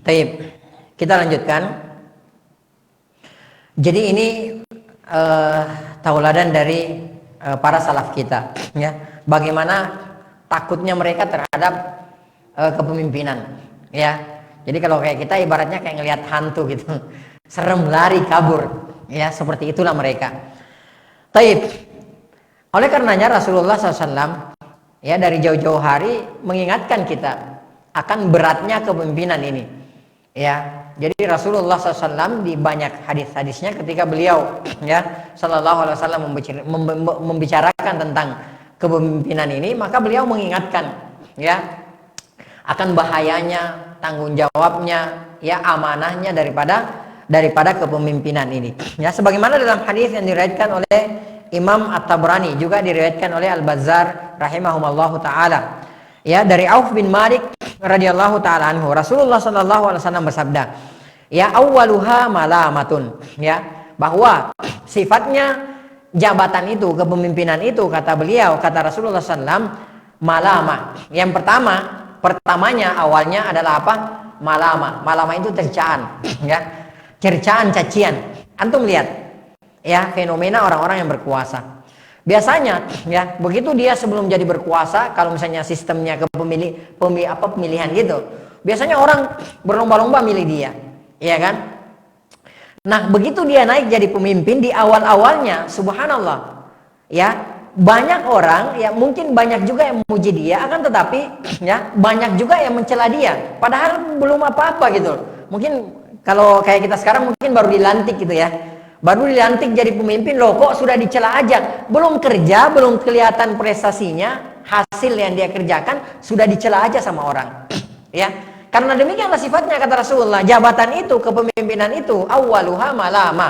Taib. Kita lanjutkan. Jadi ini tauladan dari para salaf kita, ya. Bagaimana takutnya mereka terhadap kepemimpinan, ya. Jadi kalau kayak kita ibaratnya kayak ngelihat hantu gitu, serem, lari, kabur, ya. Seperti itulah mereka. Taib. Oleh karenanya Rasulullah SAW, ya, dari jauh-jauh hari mengingatkan kita akan beratnya kepemimpinan ini, ya. Jadi Rasulullah SAW di banyak hadis-hadisnya ketika beliau, ya, Sallallahu Alaihi Wasallam membicarakan tentang kepemimpinan ini, maka beliau mengingatkan, ya, akan bahayanya, tanggung jawabnya, ya, amanahnya daripada kepemimpinan ini. Ya, sebagaimana dalam hadis yang diriwayatkan oleh Imam At-Tabrani, juga diriwayatkan oleh Al-Bazzar rahimahumallahu taala. Ya, dari Auf bin Malik radhiyallahu taala anhu, Rasulullah sallallahu alaihi wasallam bersabda, ya, awwaluha malamatun, ya, bahwa sifatnya jabatan itu, kepemimpinan itu, kata beliau, kata Rasulullah sallam, malama. Yang pertamanya awalnya adalah apa? Malama. Malama itu cercaan, ya. Cercaan, cacian. Antum lihat, ya, fenomena orang-orang yang berkuasa. Biasanya, ya, begitu dia sebelum jadi berkuasa, kalau misalnya sistemnya pemilihan gitu, biasanya orang berlomba-lomba milih dia, ya kan? Nah, begitu dia naik jadi pemimpin di awal-awalnya, subhanallah, ya, banyak orang, ya, mungkin banyak juga yang memuji dia, akan tetapi, ya, banyak juga yang mencela dia, padahal belum apa-apa gitu. Mungkin kalau kayak kita sekarang mungkin baru dilantik gitu, ya. Baru dilantik jadi pemimpin, loh kok sudah dicela aja, belum kerja, belum kelihatan prestasinya, hasil yang dia kerjakan sudah dicela aja sama orang, ya. Karena demikianlah sifatnya, kata Rasulullah, jabatan itu, kepemimpinan itu, awwaluha malama,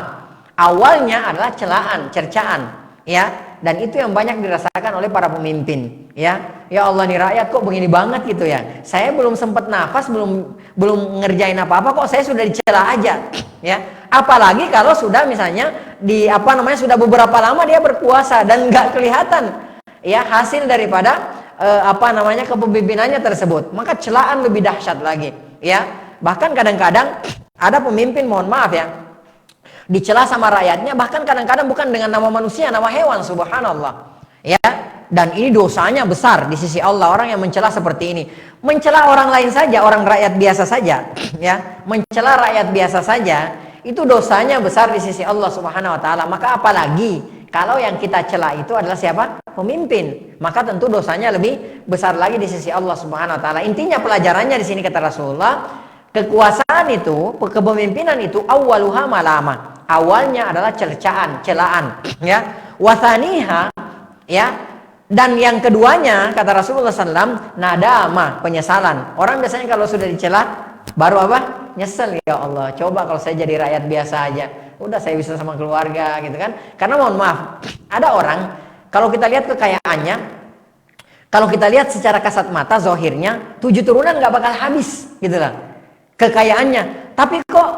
awalnya adalah celaan, cercaan, ya. Dan itu yang banyak dirasakan oleh para pemimpin, ya. Ya Allah, nih rakyat kok begini banget gitu, ya. Saya belum sempat nafas, belum ngerjain apa-apa kok saya sudah dicela aja, ya. Apalagi kalau sudah misalnya sudah beberapa lama dia berkuasa dan nggak kelihatan, ya, hasil daripada kepemimpinannya tersebut, maka celaan lebih dahsyat lagi, ya. Bahkan kadang-kadang ada pemimpin, mohon maaf, ya, dicela sama rakyatnya, bahkan kadang-kadang bukan dengan nama manusia, nama hewan, subhanallah, ya. Dan ini dosanya besar di sisi Allah, orang yang mencela seperti ini. Mencela orang lain saja, orang rakyat biasa saja, ya, mencela rakyat biasa saja, itu dosanya besar di sisi Allah Subhanahu wa taala. Maka apalagi kalau yang kita cela itu adalah siapa? Pemimpin. Maka tentu dosanya lebih besar lagi di sisi Allah Subhanahu wa taala. Intinya pelajarannya di sini kata Rasulullah, kekuasaan itu, kepemimpinan itu awwaluha malama. Awalnya adalah cercaan, celaan, ya. Wathaniha, ya. Dan yang keduanya kata Rasulullah SAW, nadama, penyesalan. Orang biasanya kalau sudah dicela baru apa? Nyesel, ya Allah, coba kalau saya jadi rakyat biasa aja, udah saya bisa sama keluarga gitu kan. Karena mohon maaf, ada orang kalau kita lihat kekayaannya, kalau kita lihat secara kasat mata zohirnya 7 turunan nggak bakal habis gitu lah kekayaannya, tapi kok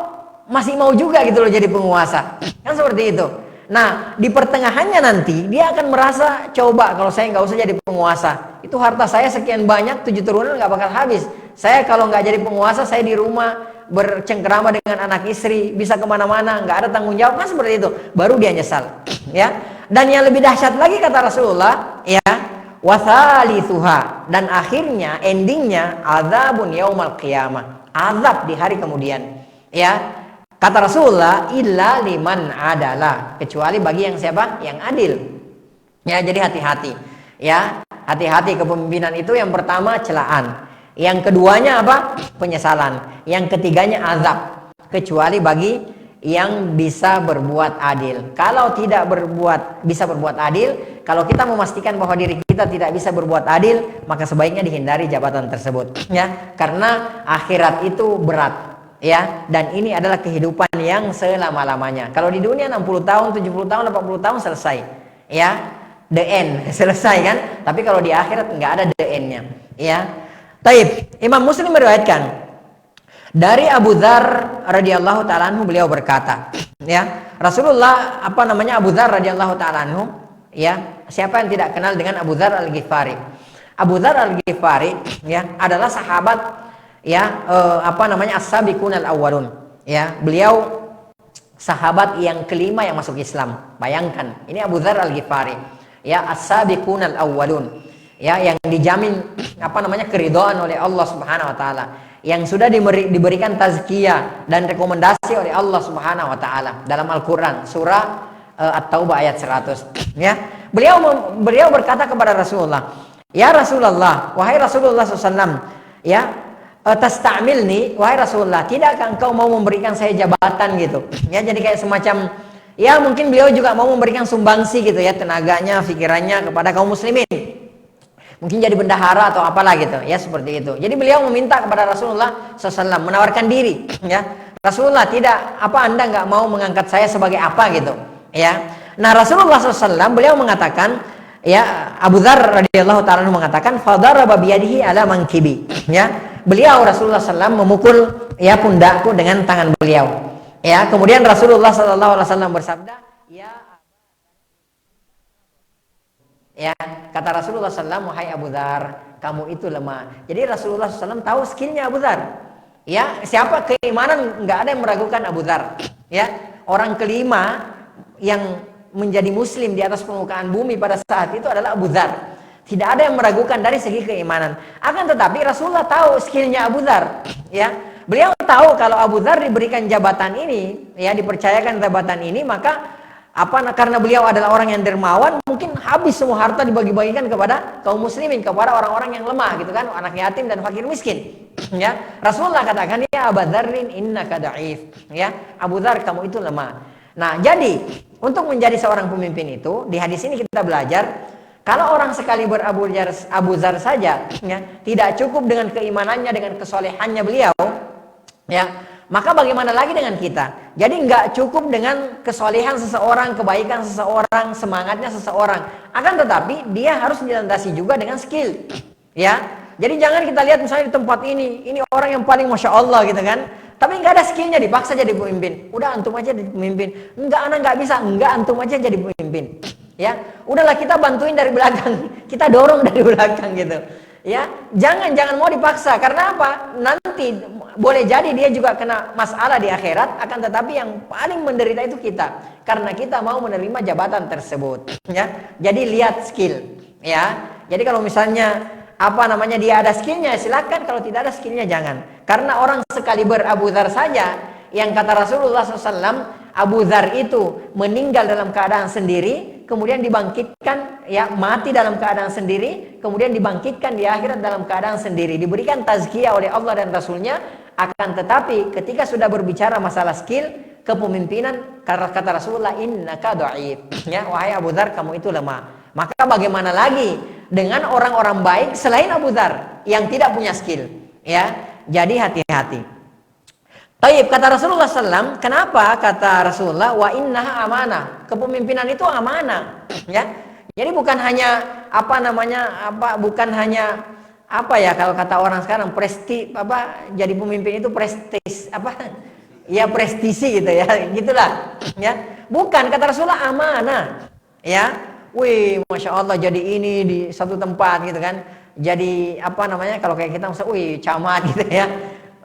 masih mau juga gitu loh jadi penguasa, kan seperti itu. Nah, di pertengahannya nanti dia akan merasa, coba kalau saya nggak usah jadi penguasa, itu harta saya sekian banyak, 7 turunan nggak bakal habis. Saya kalau nggak jadi penguasa, saya di rumah bercengkerama dengan anak istri, bisa kemana-mana, nggak ada tanggung jawab, kan seperti itu. Baru dia nyesal, ya. Dan yang lebih dahsyat lagi kata Rasulullah, ya, wathalithuha, dan akhirnya endingnya adzabun yaumal qiyamah, azab di hari kemudian, ya. Kata Rasulullah, illa liman adalah, kecuali bagi yang siapa? Yang adil. Ya, jadi hati-hati. Ya, hati-hati kepemimpinan itu. Yang pertama celaan, yang keduanya apa? Penyesalan, yang ketiganya azab, kecuali bagi yang bisa berbuat adil. Kalau tidak bisa berbuat adil, kalau kita memastikan bahwa diri kita tidak bisa berbuat adil, maka sebaiknya dihindari jabatan tersebut, ya. Karena akhirat itu berat, ya, dan ini adalah kehidupan yang selama-lamanya. Kalau di dunia 60 tahun, 70 tahun, 80 tahun selesai, ya, the end, selesai kan. Tapi kalau di akhirat nggak ada the end-nya, ya. Taib, Imam Muslim meriwayatkan dari Abu Dzar radhiyallahu taala anhu, beliau berkata, ya, Rasulullah Abu Dzar radhiyallahu taala anhu, ya, siapa yang tidak kenal dengan Abu Dzar Al-Ghifari? Abu Dzar Al-Ghifari, ya, adalah sahabat as-sabiqunal awwalun. Ya, beliau sahabat yang kelima yang masuk Islam. Bayangkan, ini Abu Dzar Al-Ghifari. Ya, as-sabiqunal awwalun. Ya, yang dijamin keridhaan oleh Allah Subhanahu wa taala, yang sudah diberikan tazkiyah dan rekomendasi oleh Allah Subhanahu wa taala dalam Al-Qur'an surah At-Taubah ayat 100. Ya, beliau berkata kepada Rasulullah, "Ya Rasulullah, wahai Rasulullah SAW, ya, tastamilni, wahai Rasulullah, tidakkah engkau mau memberikan saya jabatan gitu?" Ya, jadi kayak semacam, ya mungkin beliau juga mau memberikan sumbangsi gitu ya, tenaganya, pikirannya kepada kaum muslimin. Mungkin jadi bendahara atau apalah gitu, ya seperti itu. Jadi beliau meminta kepada Rasulullah SAW, menawarkan diri, ya. Rasulullah, Anda nggak mau mengangkat saya sebagai apa gitu, ya. Nah, Rasulullah SAW beliau mengatakan, ya, Abu Dzar radhiyallahu taala mengatakan, fadaraba biyadihi ala mankibi, ya. Beliau Rasulullah SAW memukul ya pundakku dengan tangan beliau. Ya, kemudian Rasulullah SAW bersabda, ya, kata Rasulullah SAW, wahai Abu Dzar, kamu itu lemah. Jadi Rasulullah SAW tahu skillnya Abu Dzar. Ya, siapa keimanan nggak ada yang meragukan Abu Dzar. Ya, orang kelima yang menjadi Muslim di atas permukaan bumi pada saat itu adalah Abu Dzar. Tidak ada yang meragukan dari segi keimanan. Akan tetapi Rasulullah tahu skillnya Abu Dzar. Ya, beliau tahu kalau Abu Dzar diberikan jabatan ini, ya dipercayakan jabatan ini, maka karena beliau adalah orang yang dermawan, mungkin habis semua harta dibagi-bagikan kepada kaum muslimin, kepada orang-orang yang lemah gitu kan, anak yatim dan fakir miskin. Ya, Rasulullah katakan, ya Abu Dzarrin innaka da'if. Ya, Abu Dzar, kamu itu lemah. Nah, jadi untuk menjadi seorang pemimpin itu, di hadis ini kita belajar, kalau orang sekali Abu Dzar saja, ya, tidak cukup dengan keimanannya, dengan kesolehannya beliau, ya, maka bagaimana lagi dengan kita? Jadi nggak cukup dengan kesolehan seseorang, kebaikan seseorang, semangatnya seseorang. Akan tetapi dia harus dilandasi juga dengan skill. Ya, jadi jangan kita lihat misalnya di tempat ini orang yang paling masya Allah gitu kan, tapi nggak ada skillnya dipaksa jadi pemimpin. Udah antum aja jadi pemimpin. Enggak, anak nggak bisa. Enggak, antum aja jadi pemimpin. Ya, udahlah kita bantuin dari belakang, kita dorong dari belakang gitu. Ya, jangan mau dipaksa. Karena apa? Nanti boleh jadi dia juga kena masalah di akhirat, akan tetapi yang paling menderita itu kita, karena kita mau menerima jabatan tersebut. Ya, jadi lihat skill. Ya, jadi kalau misalnya dia ada skillnya, silakan. Kalau tidak ada skillnya jangan. Karena orang sekaliber Abu Dzar saja, yang kata Rasulullah SAW, Abu Dzar itu meninggal dalam keadaan sendiri, kemudian dibangkitkan, ya, mati dalam keadaan sendiri, kemudian dibangkitkan di akhirat dalam keadaan sendiri, diberikan tazkiyah oleh Allah dan Rasulnya. Akan tetapi ketika sudah berbicara masalah skill kepemimpinan, kata Rasulullah, innaka dha'if. Ya, wahai Abu Dzar, kamu itu lemah. Maka bagaimana lagi dengan orang-orang baik selain Abu Dzar yang tidak punya skill? Ya, jadi hati-hati. Taib, kata Rasulullah SAW, kenapa kata Rasulullah, wa innaha amanah, kepemimpinan itu amanah, ya. Jadi bukan hanya bukan hanya kalau kata orang sekarang jadi pemimpin itu prestis ya prestisi gitu ya, gitulah, ya. Bukan, kata Rasulullah amanah, ya. Wih, masya Allah, jadi ini di satu tempat gitu kan, jadi kalau kayak kita misalnya, wih camat gitu ya.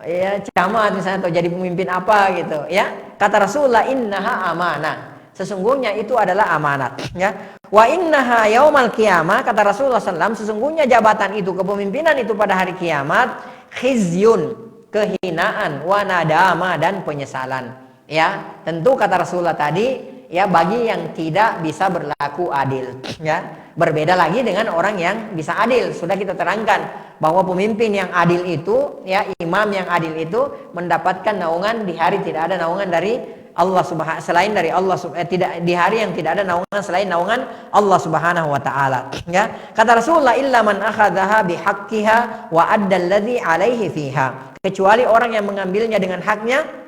Ya, camat misalnya, atau jadi pemimpin apa gitu ya. Kata Rasulullah, innaha amanah, sesungguhnya itu adalah amanat, ya. Wa innaha yaumal qiyamah, kata Rasulullah SAW, sesungguhnya jabatan itu, kepemimpinan itu pada hari kiamat, khizyun, kehinaan, wa nadama, dan penyesalan. Ya, tentu kata Rasulullah tadi, ya, bagi yang tidak bisa berlaku adil, ya. Berbeda lagi dengan orang yang bisa adil. Sudah kita terangkan bahwa pemimpin yang adil itu, ya, imam yang adil itu mendapatkan naungan di hari tidak ada naungan dari Allah selain dari Allah, tidak di hari yang tidak ada naungan selain naungan Allah Subhanahu wa taala, ya. Kata Rasulullah, illa man akhadhaha bihaqqiha wa adda alladhi alaihi fiha, kecuali orang yang mengambilnya dengan haknya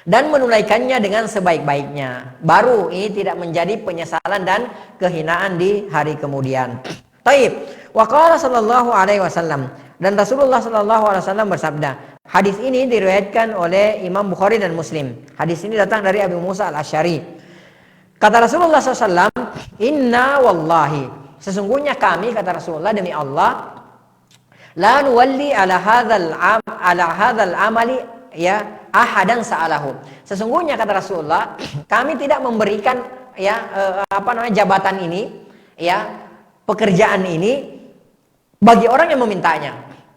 dan menunaikannya dengan sebaik-baiknya, baru ini tidak menjadi penyesalan dan kehinaan di hari kemudian. Taib. Wa qala sallallahu alaihi wasallam, dan Rasulullah sallallahu alaihi wasallam bersabda. Hadis ini diriwayatkan oleh Imam Bukhari dan Muslim. Hadis ini datang dari Abu Musa Al-Asy'ari. Kata Rasulullah SAW, inna wallahi, sesungguhnya kami, kata Rasulullah, demi Allah, La nuwalli ala hadzal amali ya ahadan sa'alahu. Sesungguhnya kata Rasulullah, kami tidak memberikan jabatan ini, ya, pekerjaan ini bagi orang yang memintanya.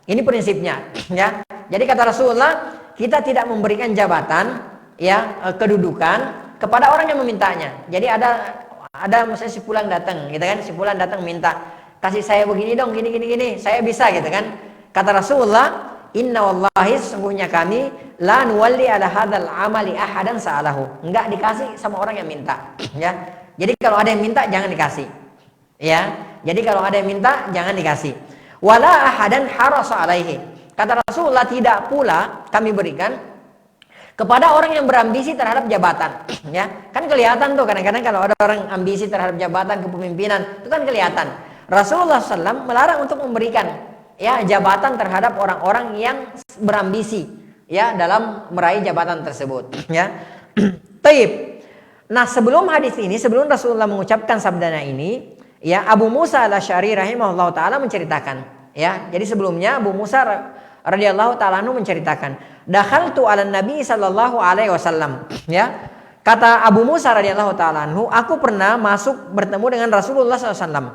Ini prinsipnya, ya. Jadi kata Rasulullah, kita tidak memberikan jabatan, ya, kedudukan kepada orang yang memintanya. Jadi ada misalnya si fulan datang, gitu kan? Si fulan datang minta, kasih saya begini dong, gini, saya bisa, gitu kan? Kata Rasulullah, inna wallahi, sesungguhnya kami la nuwalli ala hadzal amali ahadan sa'alahu. Enggak dikasih sama orang yang minta, ya. Jadi kalau ada yang minta jangan dikasih. Ya. Jadi kalau ada yang minta jangan dikasih. Wala ahadan harasa alaihi. Kata Rasulullah, tidak pula kami berikan kepada orang yang berambisi terhadap jabatan, ya. Kan kelihatan tuh kadang-kadang kalau ada orang ambisi terhadap jabatan kepemimpinan, itu kan kelihatan. Rasulullah SAW melarang untuk memberikan, ya, jabatan terhadap orang-orang yang berambisi, ya, dalam meraih jabatan tersebut, ya. Taib. Nah, sebelum hadis ini, sebelum Rasulullah mengucapkan sabdanya ini, ya, Abu Musa al-Asy'ari rahimahullah taala menceritakan, ya. Jadi sebelumnya Abu Musa radhiyallahu taala anhu menceritakan, dakhaltu 'alan Nabi sallallahu alaihi wasallam, ya. Kata Abu Musa radhiyallahu taala anhu, aku pernah masuk bertemu dengan Rasulullah sallallahu alaihi wasallam.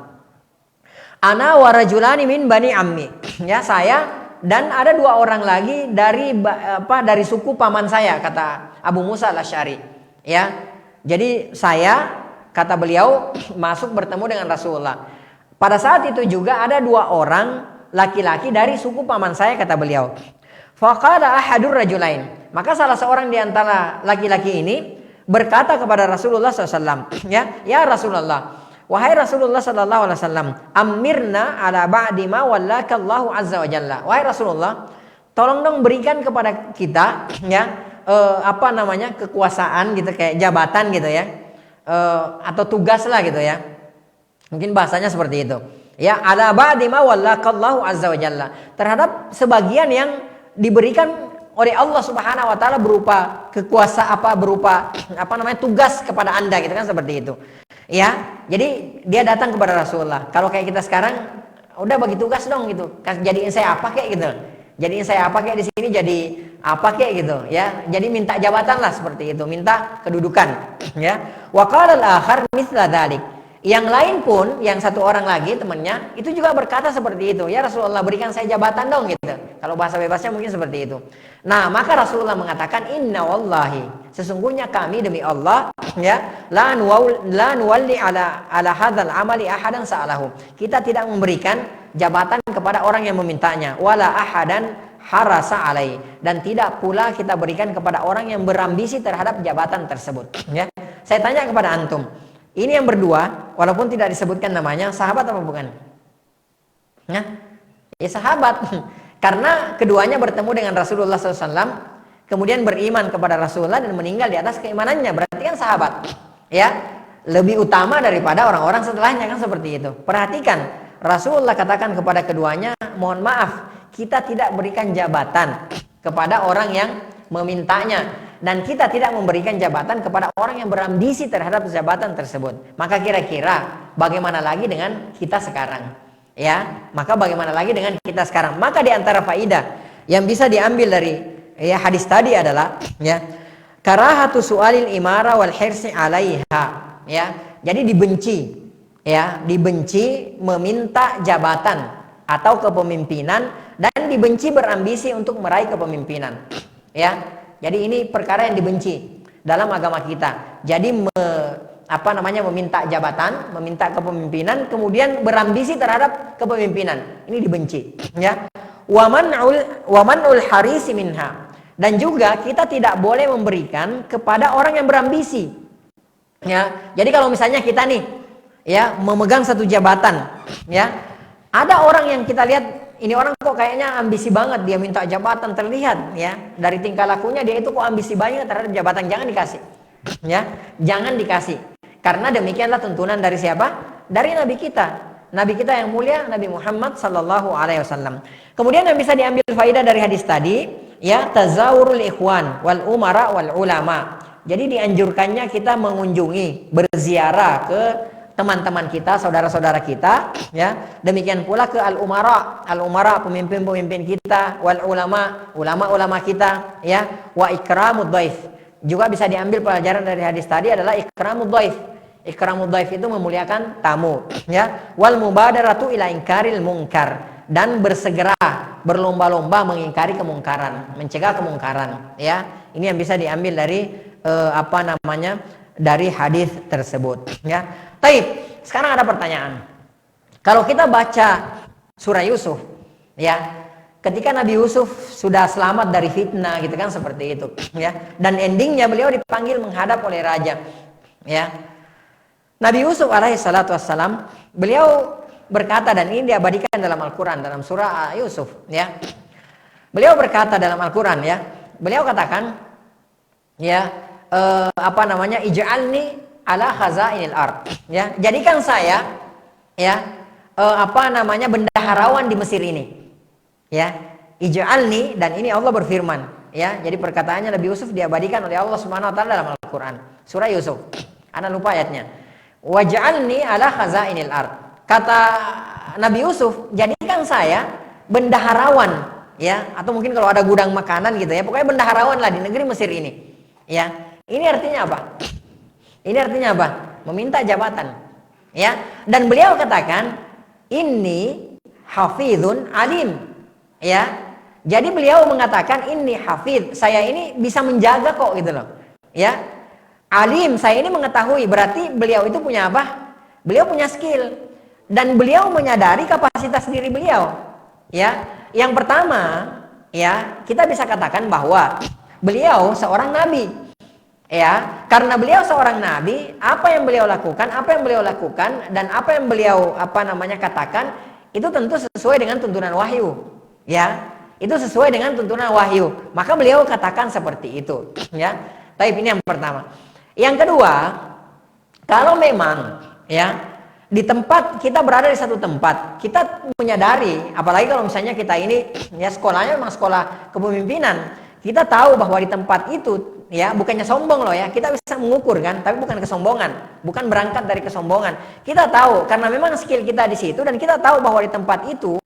Ana wa rajulani min bani ammi. Ya, saya dan ada 2 orang lagi dari suku paman saya, kata Abu Musa al-Asy'ari, ya. Jadi saya, kata beliau, masuk bertemu dengan Rasulullah. Pada saat itu juga ada 2 orang laki-laki dari suku paman saya, kata beliau. Faqala ahadur rajulain. Maka salah seorang di antara laki-laki ini berkata kepada Rasulullah SAW, ya Rasulullah, wahai Rasulullah sallallahu alaihi wasallam, amirna ala ba'di ma wallakallahu azza wa jalla. Wahai Rasulullah, tolong dong berikan kepada kita, ya, kekuasaan gitu, kayak jabatan gitu, ya, atau tugas lah gitu, ya. Mungkin bahasanya seperti itu. Ya, ala ba'di ma wallakallahu azza wa jalla. Terhadap sebagian yang diberikan oleh Allah Subhanahu wa taala berupa tugas kepada Anda, gitu kan, seperti itu. Ya, jadi dia datang kepada Rasulullah. Kalau kayak kita sekarang, udah bagi tugas dong gitu. Jadiin saya apa kayak gitu. Jadiin saya apa kayak di sini, jadi apa kayak gitu, ya. Jadi minta jabatan lah seperti itu, minta kedudukan, ya. Wa qala al-akhar mithla dzalik. Yang lain pun, yang satu orang lagi temannya itu juga berkata seperti itu, ya Rasulullah, berikan saya jabatan dong gitu. Kalau bahasa bebasnya mungkin seperti itu. Nah, maka Rasulullah mengatakan, inna wallahi, sesungguhnya kami demi Allah, ya, la nuwalli ala hadzal amali ahadan sa'alahu. Kita tidak memberikan jabatan kepada orang yang memintanya, wala ahadan harasa alai, dan tidak pula kita berikan kepada orang yang berambisi terhadap jabatan tersebut, ya. Saya tanya kepada antum, ini yang berdua, walaupun tidak disebutkan namanya, sahabat apa bukan? Ya sahabat. Karena keduanya bertemu dengan Rasulullah SAW, kemudian beriman kepada Rasulullah dan meninggal di atas keimanannya. Berarti kan sahabat, ya, lebih utama daripada orang-orang setelahnya, kan seperti itu. Perhatikan, Rasulullah katakan kepada keduanya, mohon maaf, kita tidak berikan jabatan kepada orang yang memintanya, dan kita tidak memberikan jabatan kepada orang yang berambisi terhadap jabatan tersebut. Maka kira-kira bagaimana lagi dengan kita sekarang? Ya, maka bagaimana lagi dengan kita sekarang? Maka di antara faidah yang bisa diambil dari, ya, hadis tadi adalah, ya, karahatu su'alil imara wal hirsi 'alaiha, ya. Jadi dibenci, ya, dibenci meminta jabatan atau kepemimpinan, dan dibenci berambisi untuk meraih kepemimpinan, ya. Jadi ini perkara yang dibenci dalam agama kita. Jadi meminta jabatan, meminta kepemimpinan, kemudian berambisi terhadap kepemimpinan, ini dibenci, ya. Wamanul harisi minha, dan juga kita tidak boleh memberikan kepada orang yang berambisi, ya. Jadi kalau misalnya kita nih, ya, memegang satu jabatan, ya, ada orang yang kita lihat, ini orang kok kayaknya ambisi banget, dia minta jabatan, terlihat, ya, dari tingkah lakunya dia itu kok ambisi banget terhadap jabatan, jangan dikasih, ya, jangan dikasih. Karena demikianlah tuntunan dari siapa? Dari Nabi kita yang mulia, Nabi Muhammad sallallahu alaihi wasallam. Kemudian yang bisa diambil faidah dari hadis tadi, ya, tazawurul ikhwan wal umara wal ulama. Jadi dianjurkannya kita mengunjungi, berziarah ke teman-teman kita, saudara-saudara kita, ya. Demikian pula ke al-umara, pemimpin-pemimpin kita, wal ulama kita, ya. Wa ikramud dhaif. Juga bisa diambil pelajaran dari hadis tadi adalah ikramud dhaif. Ikramud dhaif itu memuliakan tamu, ya. Wal mubadaratu ila inkaril munkar, dan bersegera, berlomba-lomba mengingkari kemungkaran, mencegah kemungkaran, ya. Ini yang bisa diambil dari dari hadis tersebut, ya. Taib, sekarang ada pertanyaan. Kalau kita baca surah Yusuf, ya, ketika Nabi Yusuf sudah selamat dari fitnah, gitu kan, seperti itu, ya. Dan endingnya beliau dipanggil menghadap oleh raja, ya. Nabi Yusuf alaihi salatu wassalam, beliau berkata, dan ini diabadikan dalam Al-Quran, dalam surah Yusuf, ya. Beliau berkata dalam Al-Quran, ya. Beliau katakan, ya, ij'alni ala khazainil ard, ya, jadikan saya, ya, bendaharawan di Mesir ini, ya. Ij'alni, dan ini Allah berfirman, ya. Jadi perkataannya Nabi Yusuf diabadikan oleh Allah Subhanahu wa taala dalam Al-Qur'an, surah Yusuf. Ana lupa ayatnya. Waj'alni ala khazainil ard. Kata Nabi Yusuf, jadikan saya bendaharawan, ya, atau mungkin kalau ada gudang makanan gitu, ya, pokoknya bendaharawan lah di negeri Mesir ini, ya. Ini artinya apa? Ini artinya apa? Meminta jabatan, ya. Dan beliau katakan, ini hafizun alim, ya. Jadi beliau mengatakan, ini hafiz, saya ini bisa menjaga kok, gitu loh, ya. Alim, saya ini mengetahui, berarti beliau itu punya apa? Beliau punya skill, dan beliau menyadari kapasitas diri beliau, ya. Yang pertama, ya, kita bisa katakan bahwa beliau seorang nabi, ya. Karena beliau seorang nabi, apa yang beliau lakukan dan apa yang beliau katakan itu tentu sesuai dengan tuntunan wahyu, ya. Itu sesuai dengan tuntunan wahyu, maka beliau katakan seperti itu, ya. Tapi ini yang pertama. Yang kedua, kalau memang, ya, di tempat kita berada di satu tempat, kita menyadari, apalagi kalau misalnya kita ini, ya, sekolahnya memang sekolah kepemimpinan, kita tahu bahwa di tempat itu, ya, bukannya sombong loh, ya, kita bisa mengukur kan, tapi bukan kesombongan, bukan berangkat dari kesombongan. Kita tahu karena memang skill kita di situ, dan kita tahu bahwa di tempat itu